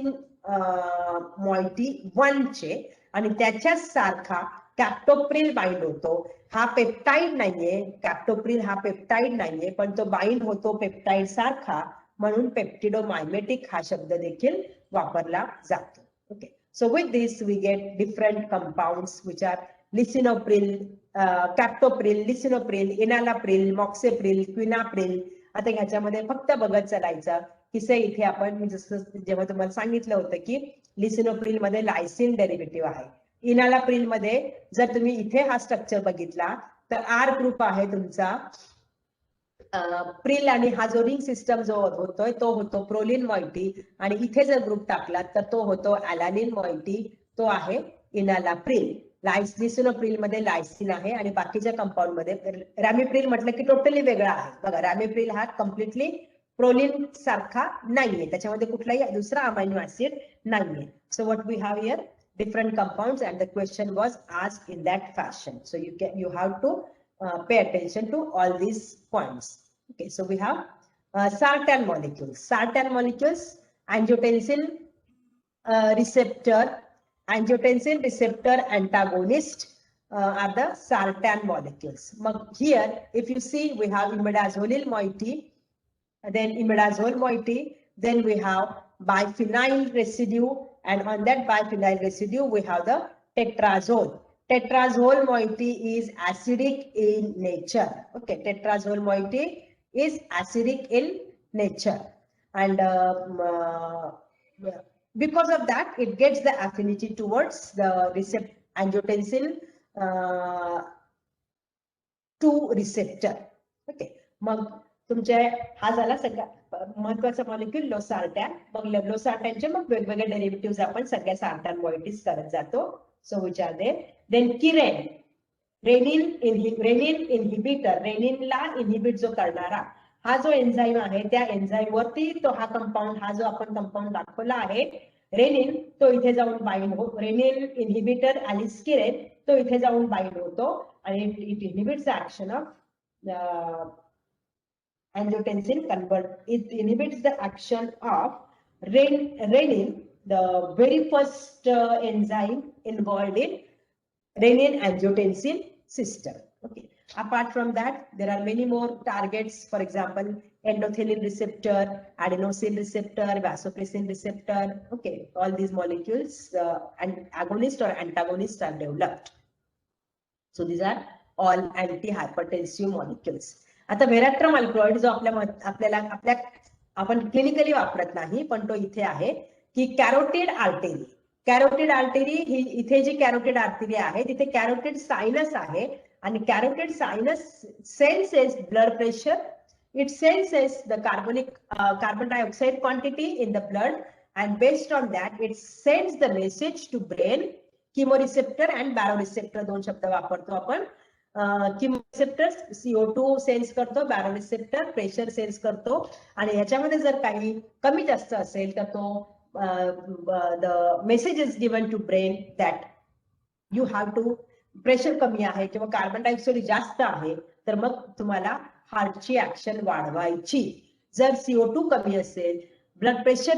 [SPEAKER 1] मॉइटी 1 चे, आणि त्याच्याच सारखा कॅप्टोप्रिल बाइंड होतो. हा पेप्टाइड नाहीये, कॅप्टोप्रिल हा पेप्टाइड नाहीये, पण तो बाइंड होतो पेप्टाइड सारखा, म्हणून पेप्टिडोमायमेटिक हा शब्द देखील वापरला जातो. Okay, so with this we get different compounds which are lisinopril, captopril, lisinopril, enalapril, moexipril, quinapril. आता ह्याच्यामध्ये फक्त बघत चालायचं की से इथे आपण जसं जेव्हा तुम्हाला सांगितलं होतं की लिसिनोप्रिल मध्ये लायसिन डेरिव्हेटिव्ह आहे. इनालाप्रिल मध्ये जर तुम्ही इथे हा स्ट्रक्चर बघितला तर R ग्रुप आहे तुमचा प्रिल, आणि हा जो रिंग सिस्टम जो होतोय तो होतो प्रोलिन मॉइटी, आणि इथे जर ग्रुप टाकला तर तो होतो अॅलानिन मॉइटी, तो आहे इनालाप्रिल. लिसिनोप्रिल मध्ये लायसिन आहे आणि बाकीच्या कंपाऊंड मध्ये रॅमिप्रिल म्हटलं की टोटली वेगळा आहे. बघा, रॅमिप्रिल हा कम्प्लिटली प्रोलिन सारखा नाहीये, त्याच्यामध्ये कुठलाही दुसरा अमायनो ऍसिड नाहीये. So what we have here different compounds, and the question was asked in that fashion. So you have to pay attention to all these points. Okay, so we have SARTAN molecules. SARTAN molecules, angiotensin receptor antagonist are the SARTAN molecules. Here, if you see, we have imidazolil moiety, then imidazole moiety, then we have biphenyl residue, and on that biphenyl residue we have the tetrazole. Tetrazole moiety is acidic in nature. Okay, tetrazole moiety is acidic in nature, and because of that it gets the affinity towards the angiotensin 2 receptor. Okay, मग तुमच्या हा झाला सगळ्यात महत्वाचा molecule लोसार्टॅन. मग लोसार्टॅनचे मग वेगवेगळे derivative आपण सगळ्या सार्टॅन moieties करत जातो. So which are there, then किरेन, रेनिन इनहिबिटर, रेनिनला इनहिबिट जो करणारा हा जो एन्झाईम आहे त्या एन्झाईम वरती तो हा कंपाऊंड, हा जो आपण कंपाऊंड दाखवला आहे रेनिन, तो इथे जाऊन बाइंड होतो. रेनिन इनहिबिटर अलिस्किरेन तो इथे जाऊन बाइंड होतो आणि it inhibits the action of angiotensin it inhibits the action of renin, the very first enzyme involved in renin angiotensin system. Okay, apart from that there are many more targets, for example endothelin receptor, adenosine receptor, vasopressin receptor. Okay, all these molecules and agonist or antagonist are developed. So these are all antihypertensive molecules. आता व्हेराट्रम alkaloid जो आपल्याला आपण clinically वापरत नाही, पण तो इथे आहे की कॅरोटिड आर्टेरी. कॅरोटिड आर्टेरी ही इथे जी कॅरोटिड आर्टेरी आहे तिथे कॅरोटिड सायनस आहे आणि carotid sinus senses blood pressure. It senses the carbon dioxide quantity in the blood, and based on that it sends the message to brain. Chemoreceptor and baroreceptor दोन शब्द वापरतो आपण. chemoreceptor CO2 sense करतो, baroreceptor pressure sense करतो, आणि ह्याच्यामध्ये जर काही कमी जास्त असेल तर तो the message is given to brain that you have to pressure कमी आहे किंवा कार्बन डायऑक्साईड जास्त आहे तर मग तुम्हाला हार्टची ऍक्शन वाढवायची. जर CO2 कमी असेल, ब्लड प्रेशर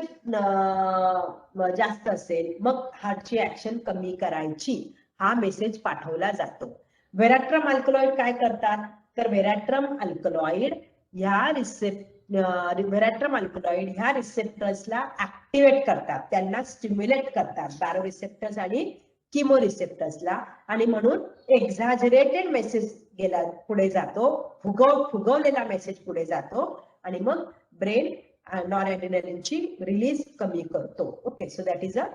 [SPEAKER 1] जास्त असेल, मग हार्टची ऍक्शन कमी करायची, हा मेसेज पाठवला जातो. व्हेरॅट्रम अल्कलॉइड काय करतात तर व्हेरॅट्रम अल्कलॉइड ह्या रिसेप्टर्सला ऍक्टिव्हेट करतात, त्यांना स्टिम्युलेट करतात, बॅरोरिसेप्टर्स आणि किमोरिसेप्टर्सला, आणि म्हणून एक्झॅजरेटेड मेसेज गेला पुढे जातो, फुगवलेला मेसेज पुढे जातो, आणि मग ब्रेन नॉरएड्रेनालिनची रिलीज कमी करतो. Okay, so that is a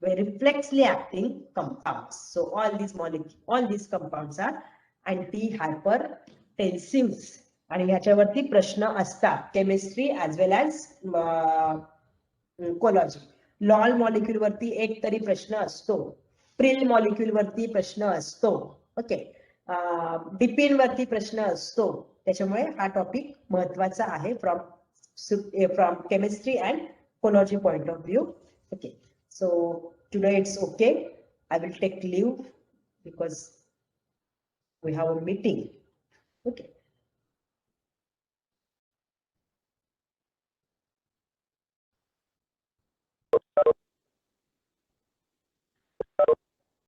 [SPEAKER 1] reflexly acting compounds. So all these compounds are antihypertensives. आणि ह्याच्यावरती प्रश्न असतात केमिस्ट्री ऍज वेल ऍज कोलॉजी. लॉल मॉलिक्यूल वरती एक तरी प्रश्न असतो, प्रिल मॉलिक्यूल वरती प्रश्न असतो, ओके, डिपिन वरती प्रश्न असतो. त्याच्यामुळे हा टॉपिक महत्वाचा आहे फ्रॉम केमिस्ट्री अँड कोलॉजी point of view. Okay, so today it's okay. I will take leave because we have a meeting. Okay.